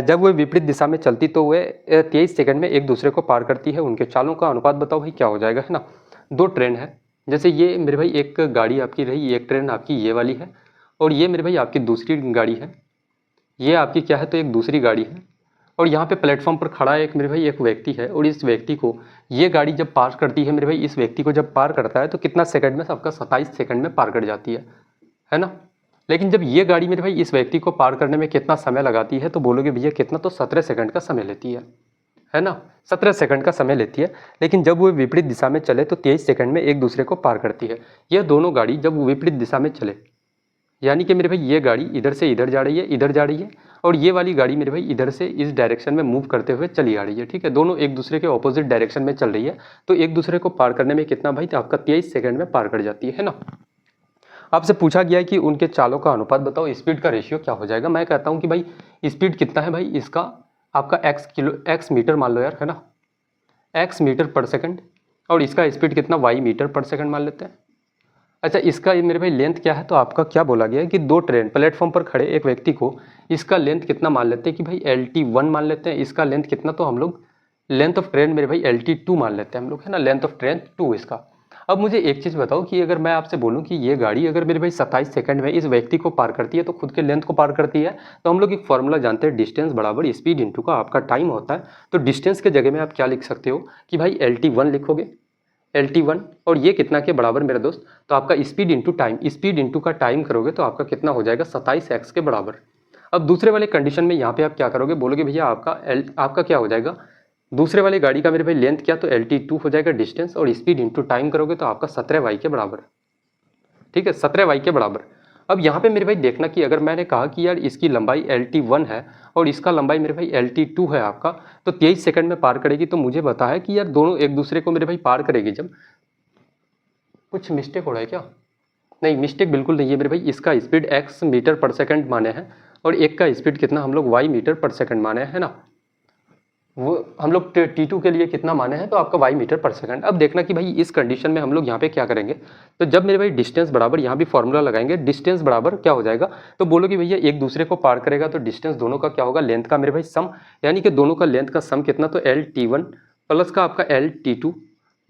जब वह विपरीत दिशा में चलती तो वह 23 सेकंड में एक दूसरे को पार करती है। उनके चालों का अनुपात बताओ भाई क्या हो जाएगा, है ना। दो ट्रेन है, जैसे ये मेरे भाई एक गाड़ी आपकी रही, एक ट्रेन आपकी ये वाली है, और ये मेरे भाई आपकी दूसरी गाड़ी है, ये आपकी क्या है तो एक दूसरी गाड़ी है। और यहाँ पे प्लेटफॉर्म पर खड़ा एक मेरे भाई एक व्यक्ति है, और इस व्यक्ति को ये गाड़ी जब पार करती है मेरे भाई, इस व्यक्ति को जब पार करता है तो कितना सेकंड में, सबका 27 सेकंड में पार कर जाती है ना। लेकिन जब ये गाड़ी मेरे भाई इस व्यक्ति को पार करने में कितना समय लगाती है, तो बोलोगे भैया कितना, तो 17 सेकंड का समय लेती है ना, 17 सेकंड का समय लेती है। लेकिन जब वो विपरीत दिशा में चले तो 23 सेकंड में एक दूसरे को पार करती है। यह दोनों गाड़ी जब विपरीत दिशा में चले, यानी कि मेरे भाई ये गाड़ी इधर से इधर जा रही है, इधर जा रही है, और ये वाली गाड़ी मेरे भाई इधर से इस डायरेक्शन में मूव करते हुए चली आ रही है, ठीक है। दोनों एक दूसरे के ऑपोजिट डायरेक्शन में चल रही है, तो एक दूसरे को पार करने में कितना भाई, तो आपका 23 सेकंड में पार कर जाती है ना। आपसे पूछा गया है कि उनके चालों का अनुपात बताओ, स्पीड का रेशियो क्या हो जाएगा। मैं कहता हूँ कि भाई स्पीड कितना है भाई इसका, आपका x मीटर मान लो यार, है ना, x मीटर पर सेकंड, और इसका स्पीड कितना y मीटर पर सेकंड मान लेते हैं। अच्छा, इसका ये मेरे भाई लेंथ क्या है, तो आपका क्या बोला गया है कि दो ट्रेन प्लेटफॉर्म पर खड़े एक व्यक्ति को, इसका लेंथ कितना मान लेते हैं कि भाई LT1 मान लेते हैं। इसका लेंथ कितना, तो हम लोग लेंथ ऑफ ट्रेन मेरे भाई LT2 मान लेते हैं हम लोग, है ना, लेंथ ऑफ ट्रेन 2 इसका। अब मुझे एक चीज़ बताओ कि अगर मैं आपसे बोलूं कि ये गाड़ी अगर मेरे भाई 27 सेकंड में इस व्यक्ति को पार करती है तो खुद के लेंथ को पार करती है, तो हम लोग एक फॉर्मूला जानते हैं, डिस्टेंस बराबर स्पीड इंटू का आपका टाइम होता है। तो डिस्टेंस के जगह में आप क्या लिख सकते हो कि भाई LT1 लिखोगे, LT1, और ये कितना के बराबर मेरे दोस्त, तो आपका speed into time, speed into का टाइम करोगे तो आपका कितना हो जाएगा 27x के बराबर। अब दूसरे वाले कंडीशन में यहाँ पे आप क्या करोगे, बोलोगे भैया आपका क्या हो जाएगा, दूसरे वाली गाड़ी का मेरे भाई लेंथ क्या, तो LT2 हो जाएगा डिस्टेंस, और स्पीड इंटू टाइम करोगे तो आपका 17y के बराबर, ठीक है, 17y के बराबर। अब यहाँ पे मेरे भाई देखना कि अगर मैंने कहा कि यार इसकी लंबाई LT1 है और इसका लंबाई मेरे भाई LT2 है आपका, तो 23 सेकंड में पार करेगी, तो मुझे पता है कि यार दोनों एक दूसरे को मेरे भाई पार करेगी जब, कुछ मिस्टेक हो रहा है क्या, नहीं मिस्टेक बिल्कुल नहीं है मेरे भाई। इसका स्पीड x मीटर पर सेकंड माने हैं, और एक का स्पीड कितना हम लोग y मीटर पर सेकंड माने हैं ना, वो हम लोग T2 के लिए कितना माने हैं, तो आपका y मीटर पर सेकंड। अब देखना कि भाई इस कंडीशन में हम लोग यहाँ पे क्या करेंगे, तो जब मेरे भाई डिस्टेंस बराबर, यहाँ भी फॉर्मूला लगाएंगे, डिस्टेंस बराबर क्या हो जाएगा, तो बोलोगे भैया एक दूसरे को पार करेगा तो डिस्टेंस दोनों का क्या होगा, लेंथ का मेरे भाई सम, यानी कि दोनों का लेंथ का सम कितना, तो LT1 प्लस का आपका LT2,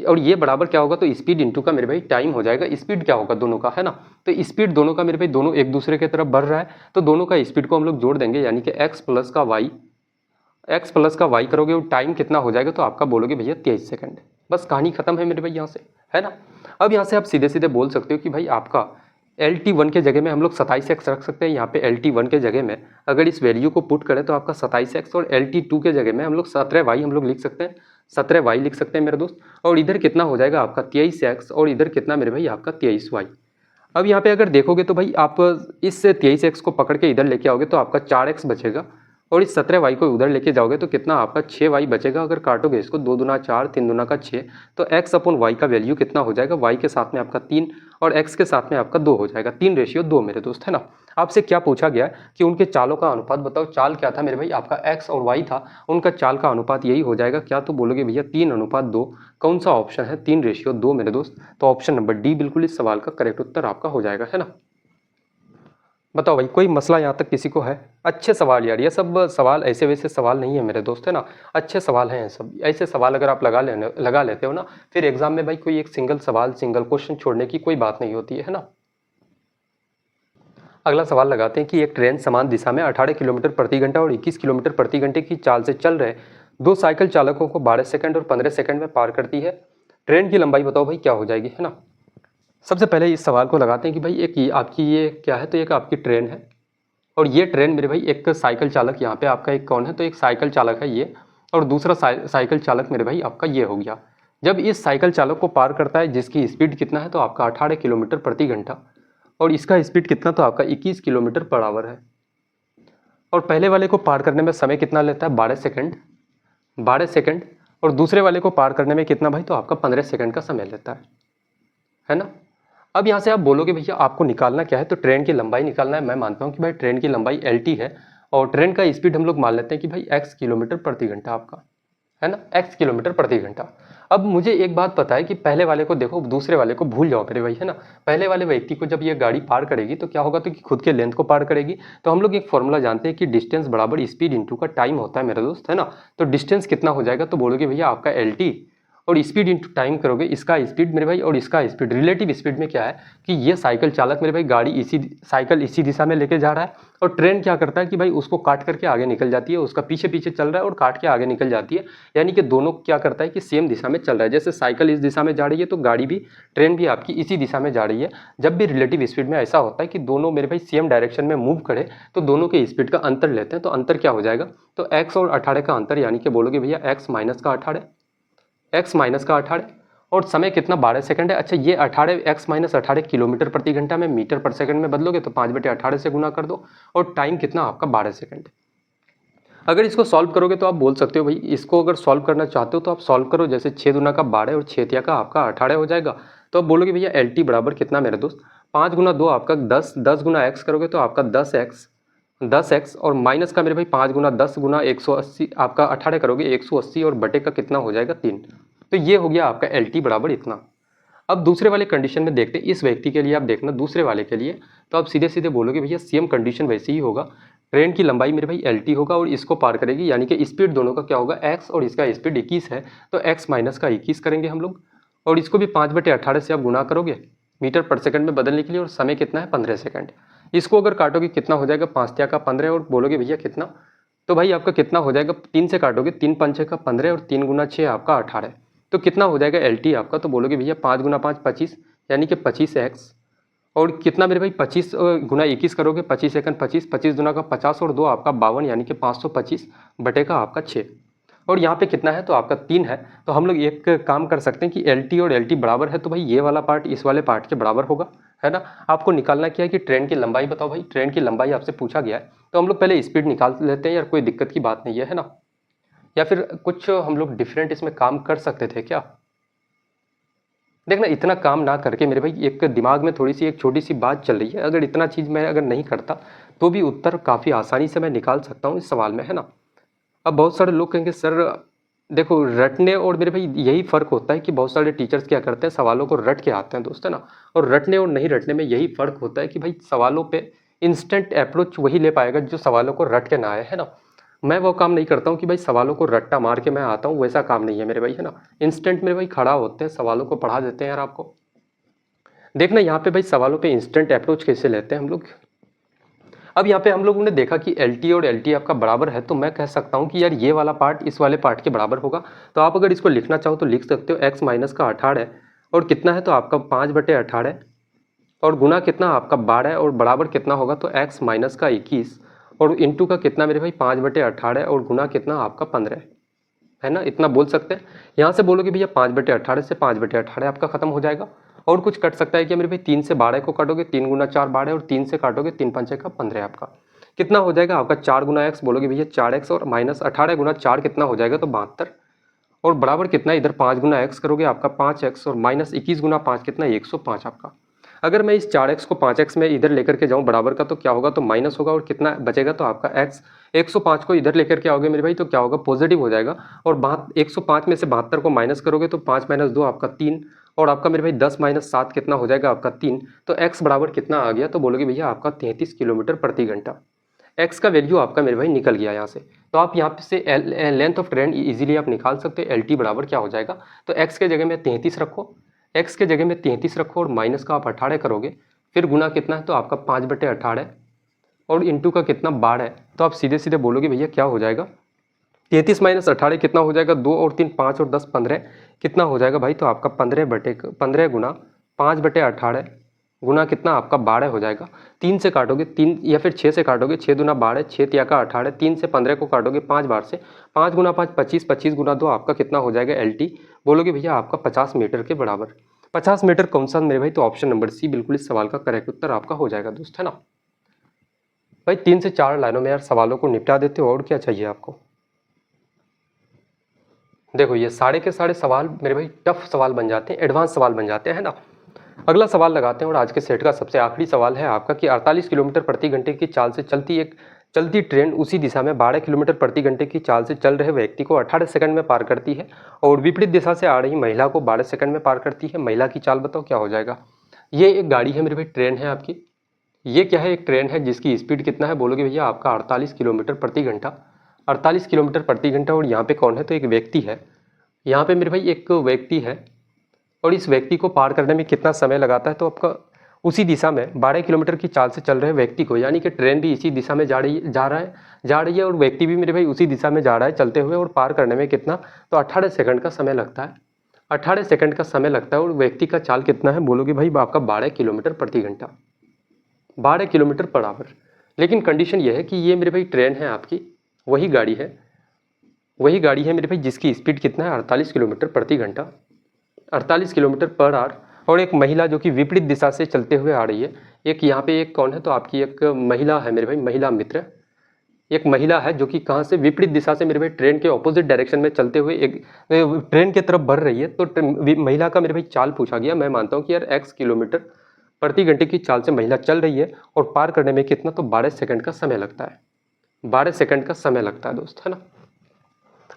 और ये बराबर क्या होगा, तो स्पीड इंटू का मेरे भाई टाइम हो जाएगा। स्पीड क्या होगा दोनों का, है ना, तो स्पीड दोनों का मेरे भाई दोनों एक दूसरे की तरफ बढ़ रहा है, तो दोनों का स्पीड को हम लोग जोड़ देंगे, यानी कि x प्लस का y करोगे, और टाइम कितना हो जाएगा, तो आपका बोलोगे भैया 23 सेकंड। बस कहानी खत्म है मेरे भाई यहाँ से, है ना। अब यहाँ से आप सीधे सीधे बोल सकते हो कि भाई आपका LT1 के जगह में हम लोग 27x रख सकते हैं। यहाँ पे LT1 के जगह में अगर इस वैल्यू को पुट करें तो आपका 27x, और LT2 के जगह में हम लोग 17y हम लोग लिख सकते हैं, 17y लिख सकते हैं मेरे दोस्त। और इधर कितना हो जाएगा आपका 23x, और इधर कितना मेरे भाई आपका 23y। अब यहाँ पे अगर देखोगे तो भाई आप इस 23x को पकड़ के इधर लेके आओगे तो आपका 4x बचेगा, और इस 17y को उधर लेके जाओगे तो कितना आपका 6y बचेगा। अगर काटोगे इसको 2 दूना 4 3 दूना का 6, तो x अपॉन y का वैल्यू कितना हो जाएगा, y के साथ में आपका 3 और x के साथ में आपका 2 हो जाएगा। 3:2 मेरे दोस्त, है ना। आपसे क्या पूछा गया कि उनके चालों का अनुपात बताओ। चाल क्या था मेरे भाई, आपका x और y था, उनका चाल का अनुपात यही हो जाएगा क्या, तो बोलोगे भैया 3:2। कौन सा ऑप्शन है, 3:2 मेरे दोस्त। तो ऑप्शन नंबर डी बिल्कुल इस सवाल का करेक्ट उत्तर आपका हो जाएगा, है ना। बताओ भाई, कोई मसला यहाँ तक किसी को है। अच्छे सवाल यार, ये सब सवाल ऐसे वैसे सवाल नहीं है मेरे दोस्त, है ना। अच्छे सवाल हैं सब। ऐसे सवाल अगर आप लगा लेते हो ना, फिर एग्जाम में भाई कोई एक सिंगल सवाल सिंगल क्वेश्चन छोड़ने की कोई बात नहीं होती है ना। अगला सवाल लगाते हैं कि एक ट्रेन समान दिशा में 18 किलोमीटर प्रति घंटा और 21 किलोमीटर प्रति घंटे की चाल से चल रहे दो साइकिल चालकों को 12 सेकंड और 15 सेकंड में पार करती है। ट्रेन की लंबाई बताओ भाई क्या हो जाएगी, है ना। सबसे पहले इस सवाल को लगाते हैं कि भाई एक आपकी ये क्या है, तो एक आपकी ट्रेन है और ये ट्रेन मेरे भाई एक साइकिल चालक, यहाँ पे आपका एक कौन है, तो एक साइकिल चालक है ये, और दूसरा साइकिल चालक मेरे भाई आपका ये हो गया। जब इस साइकिल चालक को पार करता है जिसकी स्पीड कितना है, तो आपका 18 किलोमीटर प्रति घंटा, और इसका स्पीड कितना, तो आपका 21 किलोमीटर पर आवर है। और पहले वाले को पार करने में समय कितना लेता है, 12 सेकंड, और दूसरे वाले को पार करने में कितना भाई, तो आपका 15 सेकंड का समय लेता है ना। अब यहाँ से आप बोलोगे भैया आपको निकालना क्या है, तो ट्रेन की लंबाई निकालना है। मैं मानता हूँ कि भाई ट्रेन की लंबाई LT है और ट्रेन का स्पीड हम लोग मान लेते हैं कि भाई x किलोमीटर प्रति घंटा आपका, है ना, x किलोमीटर प्रति घंटा। अब मुझे एक बात पता है कि पहले वाले को देखो, दूसरे वाले को भूल जाओ मेरे भाई, है ना। पहले वाले व्यक्ति को जब ये गाड़ी पार करेगी तो क्या होगा, तो कि खुद के लेंथ को पार करेगी। तो हम लोग एक फॉर्मूला जानते हैं कि डिस्टेंस बराबर स्पीड इंटू का टाइम होता है मेरे दोस्त, है ना। तो डिस्टेंस कितना हो जाएगा, तो बोलोगे भैया आपका LT और स्पीड इंटू टाइम करोगे, इसका स्पीड मेरे भाई और इसका स्पीड। रिलेटिव स्पीड में क्या है कि ये साइकिल चालक मेरे भाई गाड़ी साइकिल इसी दिशा में लेके जा रहा है, और ट्रेन क्या करता है कि भाई उसको काट करके आगे निकल जाती है, उसका पीछे पीछे चल रहा है और काट के आगे निकल जाती है। यानी कि दोनों क्या करता है कि सेम दिशा में चल रहा है। जैसे साइकिल इस दिशा में जा रही है तो गाड़ी भी, ट्रेन भी आपकी इसी दिशा में जा रही है। जब भी रिलेटिव स्पीड में ऐसा होता है कि दोनों मेरे भाई सेम डायरेक्शन में मूव करे तो दोनों के स्पीड का अंतर लेते हैं। तो अंतर क्या हो जाएगा, तो x और 18 का अंतर, यानी कि बोलोगे भैया x माइनस का 18 और समय कितना, 12 सेकंड है। अच्छा, ये 18 x माइनस 18 किलोमीटर प्रति घंटा में मीटर पर सेकंड में बदलोगे तो 5/18 से गुना कर दो, और टाइम कितना आपका 12 सेकंड। अगर इसको सॉल्व करोगे तो आप बोल सकते हो भाई, इसको अगर सॉल्व करना चाहते हो तो आप सॉल्व करो। जैसे 6 दूना का 12 और 6 तिया का आपका 18 हो जाएगा। तो आप बोलोगे भैया LT बराबर कितना मेरे दोस्त, 5 गुना 2 आपका 10, 10 गुना x करोगे तो आपका 10x और माइनस का मेरे भाई 5 गुना 10 गुना 180 आपका 18 करोगे 180, और बटे का कितना हो जाएगा 3। तो ये हो गया आपका LT बराबर इतना। अब दूसरे वाले कंडीशन में देखते हैं, इस व्यक्ति के लिए आप देखना, दूसरे वाले के लिए तो आप सीधे सीधे बोलोगे भैया सेम कंडीशन वैसे ही होगा। ट्रेन की लंबाई मेरे भाई LT होगा और इसको पार करेगी, यानी कि स्पीड दोनों का क्या होगा x, और इसका स्पीड 21 है तो x माइनस का 21 करेंगे हम लोग, और इसको भी 5/18 से आप गुना करोगे मीटर पर सेकंड में बदलने के लिए, और समय कितना है 15 सेकंड। इसको अगर काटोगे कितना हो जाएगा, 5 तिया का 15, और बोलोगे भैया कितना, तो भाई आपका कितना हो जाएगा, 3 से काटोगे 3 पंचे का 15 और 3 गुना 6 आपका 18, तो कितना हो जाएगा LT आपका, तो बोलोगे भैया 5 गुना 5 25, यानी कि 25x, और कितना मेरे भाई 25 गुना 21 करोगे 25 सेकंड 25, 25 गुना का 50 और 2 आपका 52, यानी कि 525 बटे का आपका 6, और यहाँ पे कितना है, तो आपका 3 है। तो हम लोग एक काम कर सकते हैं कि LT और LT बराबर है, तो भाई ये वाला पार्ट इस वाले पार्ट के बराबर होगा, है ना। आपको निकालना क्या है कि ट्रेन की लंबाई बताओ भाई, ट्रेन की लंबाई आपसे पूछा गया है तो हम लोग पहले स्पीड निकाल लेते हैं यार, कोई दिक्कत की बात नहीं है ना। या फिर कुछ हम लोग डिफरेंट इसमें काम कर सकते थे क्या। देखना, इतना काम ना करके मेरे भाई एक दिमाग में थोड़ी सी एक छोटी सी बात चल रही है, अगर इतना चीज़ मैं अगर नहीं करता तो भी उत्तर काफ़ी आसानी से मैं निकाल सकता हूँ इस सवाल में, है ना। अब बहुत सारे लोग कहेंगे सर देखो रटने और मेरे भाई यही फ़र्क होता है कि बहुत सारे टीचर्स क्या करते हैं, सवालों को रट के आते हैं दोस्त, है ना। और रटने और नहीं रटने में यही फ़र्क होता है कि भाई सवालों पे इंस्टेंट अप्रोच वही ले पाएगा जो सवालों को रट के ना आए, है ना। मैं वो काम नहीं करता हूँ कि भाई सवालों को रट्टा मार के मैं आता हूँ, वैसा काम नहीं है मेरे भाई, है ना। इंस्टेंट मेरे भाई खड़ा होते हैं, सवालों को पढ़ा देते हैं यार आपको। देखना यहाँ पे भाई सवालों पे इंस्टेंट अप्रोच कैसे लेते हैं हम लोग। अब यहाँ पे हम लोगों ने देखा कि LT और LT आपका बराबर है, तो मैं कह सकता हूँ कि यार ये वाला पार्ट इस वाले पार्ट के बराबर होगा। तो आप अगर इसको लिखना चाहो तो लिख सकते हो, x माइनस का 18 और कितना है, तो आपका 5/18 और गुना कितना आपका 12 और बराबर कितना होगा, तो x माइनस का 21 और इंटू का कितना मेरे भाई 5/18 और गुना कितना आपका 15, है ना। इतना बोल सकते हैं। यहाँ से बोलोगे भैया 5/18 से 5/18 आपका खत्म हो जाएगा, और कुछ कट सकता है कि मेरे भाई 3 से 12 को काटोगे, 3 गुना 4 12, और 3 से काटोगे 3 पंचे का 15 आपका, कितना हो जाएगा आपका 4 गुना एक्स, बोलोगे भैया 4x, और माइनस 18 गुना 4 कितना हो जाएगा तो 72, और बराबर कितना इधर 5 गुना एक्स करोगे आपका 5x, और माइनस 21 गुना 5 कितना 105 आपका। अगर मैं इस 4x को 5x में इधर लेकर के जाऊं बराबर का तो क्या होगा तो माइनस होगा, और कितना बचेगा तो आपका x 105 को इधर लेकर के आओगे मेरे भाई तो क्या होगा पॉजिटिव हो जाएगा, और 105 में से 72 को माइनस करोगे तो 5 माइनस 2 आपका 3, और आपका मेरे भाई 10 माइनस 7 कितना हो जाएगा आपका 3, तो x बराबर कितना आ गया तो बोलोगे भैया आपका 33 किलोमीटर प्रति घंटा। x का वैल्यू आपका मेरे भाई निकल गया यहाँ से। तो आप यहाँ से लेंथ ऑफ ट्रेन इजीली आप निकाल सकते हो, LT बराबर क्या हो जाएगा तो x के जगह में 33 रखो, x के जगह में 33 रखो, और माइनस का आप 18 करोगे, फिर गुना कितना है तो आपका 5/18, और इंटू का कितना 12, तो आप सीधे सीधे बोलोगे भैया क्या हो जाएगा 33 माइनस 18 कितना हो जाएगा 2 और 3 5 और 10 15 कितना हो जाएगा भाई तो आपका 15 गुना 5/18 गुना कितना आपका 12 हो जाएगा। 3 से काटोगे 3 या फिर 6 से काटोगे, 6 दूना 12, 6 तिया का 18, 3 से 15 को काटोगे 5 बार से, 5 गुना 5 25, 25 गुना 2 आपका कितना हो जाएगा LT, बोलोगे भैया आपका 50 मीटर के बराबर। 50 मीटर कौन सा मेरे भाई तो ऑप्शन नंबर सी बिल्कुल इस सवाल का करेक्ट उत्तर आपका हो जाएगा दोस्त, है ना भाई। 3 से 4 लाइनों में यार सवालों को निपटा देते हो, और क्या चाहिए आपको। देखो ये सारे के सारे सवाल मेरे भाई टफ सवाल बन जाते हैं, एडवांस सवाल बन जाते हैं ना। अगला सवाल लगाते हैं, और आज के सेट का सबसे आखिरी सवाल है आपका कि 48 किलोमीटर प्रति घंटे की चाल से चलती ट्रेन उसी दिशा में 12 किलोमीटर प्रति घंटे की चाल से चल रहे व्यक्ति को 18 सेकंड में पार करती है, और विपरीत दिशा से आ रही महिला को 12 सेकंड में पार करती है। महिला की चाल बताओ क्या हो जाएगा। ये एक गाड़ी है मेरे भाई, ट्रेन है आपकी, ये क्या है एक ट्रेन है जिसकी स्पीड कितना है बोलोगे भैया आपका 48 किलोमीटर प्रति घंटा, 48 किलोमीटर प्रति घंटा। और यहाँ पे कौन है तो एक व्यक्ति है, यहाँ पे मेरे भाई एक व्यक्ति है, और इस व्यक्ति को पार करने में कितना समय लगाता है तो आपका उसी दिशा में 12 किलोमीटर की चाल से चल रहे व्यक्ति को, यानी कि ट्रेन भी इसी दिशा में जा रही है और व्यक्ति भी मेरे भाई उसी दिशा में जा रहा है चलते हुए, और पार करने में कितना तो 18 सेकंड का समय लगता है, 18 सेकंड का समय लगता है। और व्यक्ति का चाल कितना है बोलोगे भाई आपका 12 किलोमीटर प्रति घंटा, 12 किलोमीटर पर आवर। लेकिन कंडीशन ये है कि ये मेरे भाई ट्रेन है आपकी, वही गाड़ी है मेरे भाई जिसकी स्पीड कितना है 48 किलोमीटर प्रति घंटा, 48 किलोमीटर पर आवर, और एक महिला जो कि विपरीत दिशा से चलते हुए आ रही है। एक यहाँ पे एक कौन है तो आपकी एक महिला है मेरे भाई, महिला मित्र, एक महिला है जो कि कहाँ से विपरीत दिशा से मेरे भाई ट्रेन के ऑपोजिट डायरेक्शन में चलते हुए एक ट्रेन की तरफ बढ़ रही है। तो महिला का मेरे भाई चाल पूछा गया, मैं मानता हूँ कि यार x किलोमीटर प्रति घंटे की चाल से महिला चल रही है, और पार करने में कितना तो 12 सेकंड का समय लगता है, 12 सेकंड का समय लगता है दोस्त, है ना।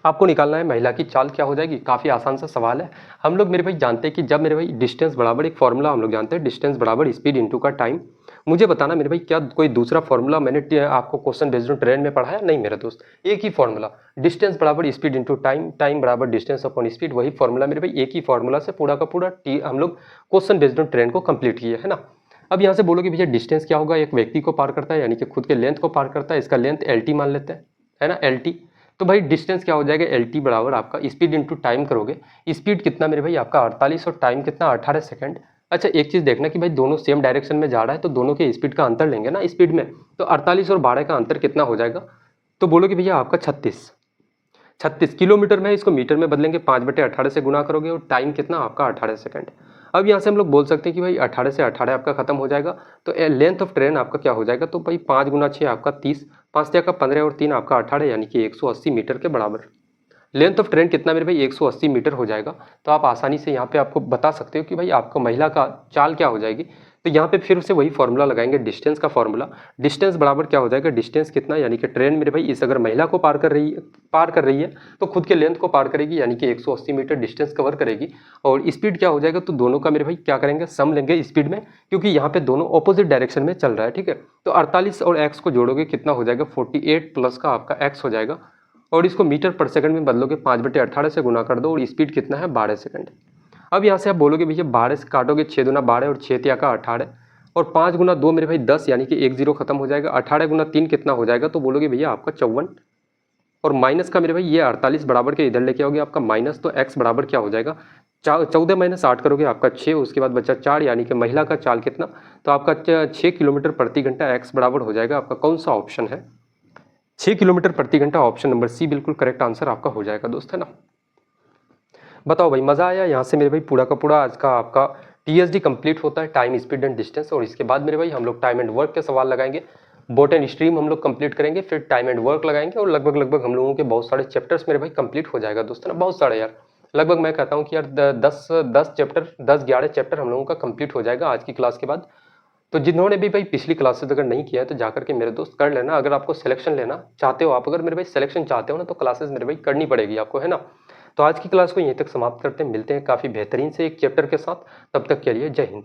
आपको निकालना है महिला की चाल क्या हो जाएगी। काफ़ी आसान सा सवाल है। हम लोग मेरे भाई जानते हैं कि जब मेरे भाई डिस्टेंस बराबर एक फॉर्मूला हम लोग जानते हैं, डिस्टेंस बराबर स्पीड इनटू का टाइम। मुझे बताना मेरे भाई क्या कोई दूसरा फॉर्मूला मैंने आपको क्वेश्चन बेस्ड ऑन ट्रेन में पढ़ाया नहीं मेरे दोस्त, एक ही फॉर्मूला, डिस्टेंस बराबर स्पीड इनटू टाइम, टाइम बराबर डिस्टेंस अपॉन स्पीड, वही फॉर्मूला मेरे भाई, एक ही फॉर्मूला से पूरा का पूरा हम लोग क्वेश्चन बेस्ड ऑन ट्रेन को कंप्लीट किए, है ना। अब यहाँ से बोलोगे भैया डिस्टेंस क्या होगा, एक व्यक्ति को पार करता है यानी कि खुद के लेंथ को पार करता है, इसका लेंथ LT मान लेते हैं, है ना, LT। तो भाई डिस्टेंस क्या हो जाएगा LT बराबर आपका स्पीड इनटू टाइम करोगे, स्पीड कितना मेरे भाई आपका 48 और टाइम कितना 18 सेकंड। अच्छा एक चीज़ देखना कि भाई दोनों सेम डायरेक्शन में जा रहा है तो दोनों के स्पीड का अंतर लेंगे ना स्पीड में, तो 48 और 12 का अंतर कितना हो जाएगा तो बोलोगे भैया आपका 36 किलोमीटर में, इसको मीटर में बदलेंगे, 5/18 से गुना करोगे, और टाइम कितना आपका 18 सेकंड। अब यहाँ से हम लोग बोल सकते हैं कि भाई 18 से 18 आपका खत्म हो जाएगा, तो लेंथ ऑफ ट्रेन आपका क्या हो जाएगा तो भाई 5 गुना 6 आपका 30, 5 का 15 और 3 आपका 18, यानी कि 180 मीटर के बराबर। लेंथ ऑफ ट्रेन कितना मेरे भाई 180 मीटर हो जाएगा। तो आप आसानी से यहाँ पे आपको बता सकते हो कि भाई आपको महिला का चाल क्या हो जाएगी। तो यहाँ पे फिर से वही फॉर्मूला लगाएंगे, डिस्टेंस का फॉर्मूला, डिस्टेंस बराबर क्या हो जाएगा, डिस्टेंस कितना यानी कि ट्रेन मेरे भाई इस अगर महिला को पार कर रही है तो खुद के लेंथ को पार करेगी, यानी कि 180 मीटर डिस्टेंस कवर करेगी। और स्पीड क्या हो जाएगा तो दोनों का मेरे भाई क्या करेंगे, सम लेंगे स्पीड में, क्योंकि यहाँ पे दोनों ऑपोजिट डायरेक्शन में चल रहा है, ठीक है। तो 48 और x को जोड़ोगे कितना हो जाएगा 48 प्लस का आपका x हो जाएगा, और इसको मीटर पर सेकंड में बदलोगे, 5/18 से गुना कर दो, और स्पीड कितना है 12 सेकंड। अब यहाँ से आप बोलोगे भैया 12 से काटोगे, 6 दूना 12 और 6 तिया का 18, और 5 गुना 2 मेरे भाई 10, यानी कि 1 0 खत्म हो जाएगा। 18 गुना 3 कितना हो जाएगा तो बोलोगे भैया आपका 54, और माइनस का मेरे भाई ये 48 बराबर के इधर लेके आओगे आपका माइनस, तो x बराबर क्या हो जाएगा 14 माइनस 8 करोगे आपका 6, उसके बाद बचा 4, यानी कि महिला का चाल कितना तो आपका 6 किलोमीटर प्रति घंटा, x बराबर हो जाएगा आपका कौन सा ऑप्शन है 6 किलोमीटर प्रति घंटा, ऑप्शन नंबर सी बिल्कुल करेक्ट आंसर आपका हो जाएगा दोस्त, है ना। बताओ भाई मज़ा आया। यहाँ से मेरे भाई पूरा का पूरा आज का आपका TSD कंप्लीट होता है, टाइम स्पीड एंड डिस्टेंस, और इसके बाद मेरे भाई हम लोग टाइम एंड वर्क के सवाल लगाएंगे। बॉटनी स्ट्रीम हम लोग कंप्लीट करेंगे, फिर टाइम एंड वर्क लगाएंगे और लगभग हम लोगों के बहुत सारे चैप्टर्स मेरे भाई कंप्लीट हो जाएगा दोस्तों ना, बहुत सारे यार। लगभग मैं कहता हूँ कि यार 10-11 चैप्टर हम लोगों का कंप्लीट हो जाएगा आज की क्लास के बाद। तो जिन्होंने भी भाई पिछली क्लासेस अगर नहीं किया है तो जाकर के मेरे दोस्त कर लेना। अगर आपको सिलेक्शन लेना चाहते हो, आप अगर मेरे भाई सिलेक्शन चाहते हो ना, तो क्लासेस मेरे भाई करनी पड़ेगी आपको, है ना। तो आज की क्लास को यहीं तक समाप्त करते हैं, मिलते हैं काफ़ी बेहतरीन से एक चैप्टर के साथ। तब तक के लिए जय हिंद।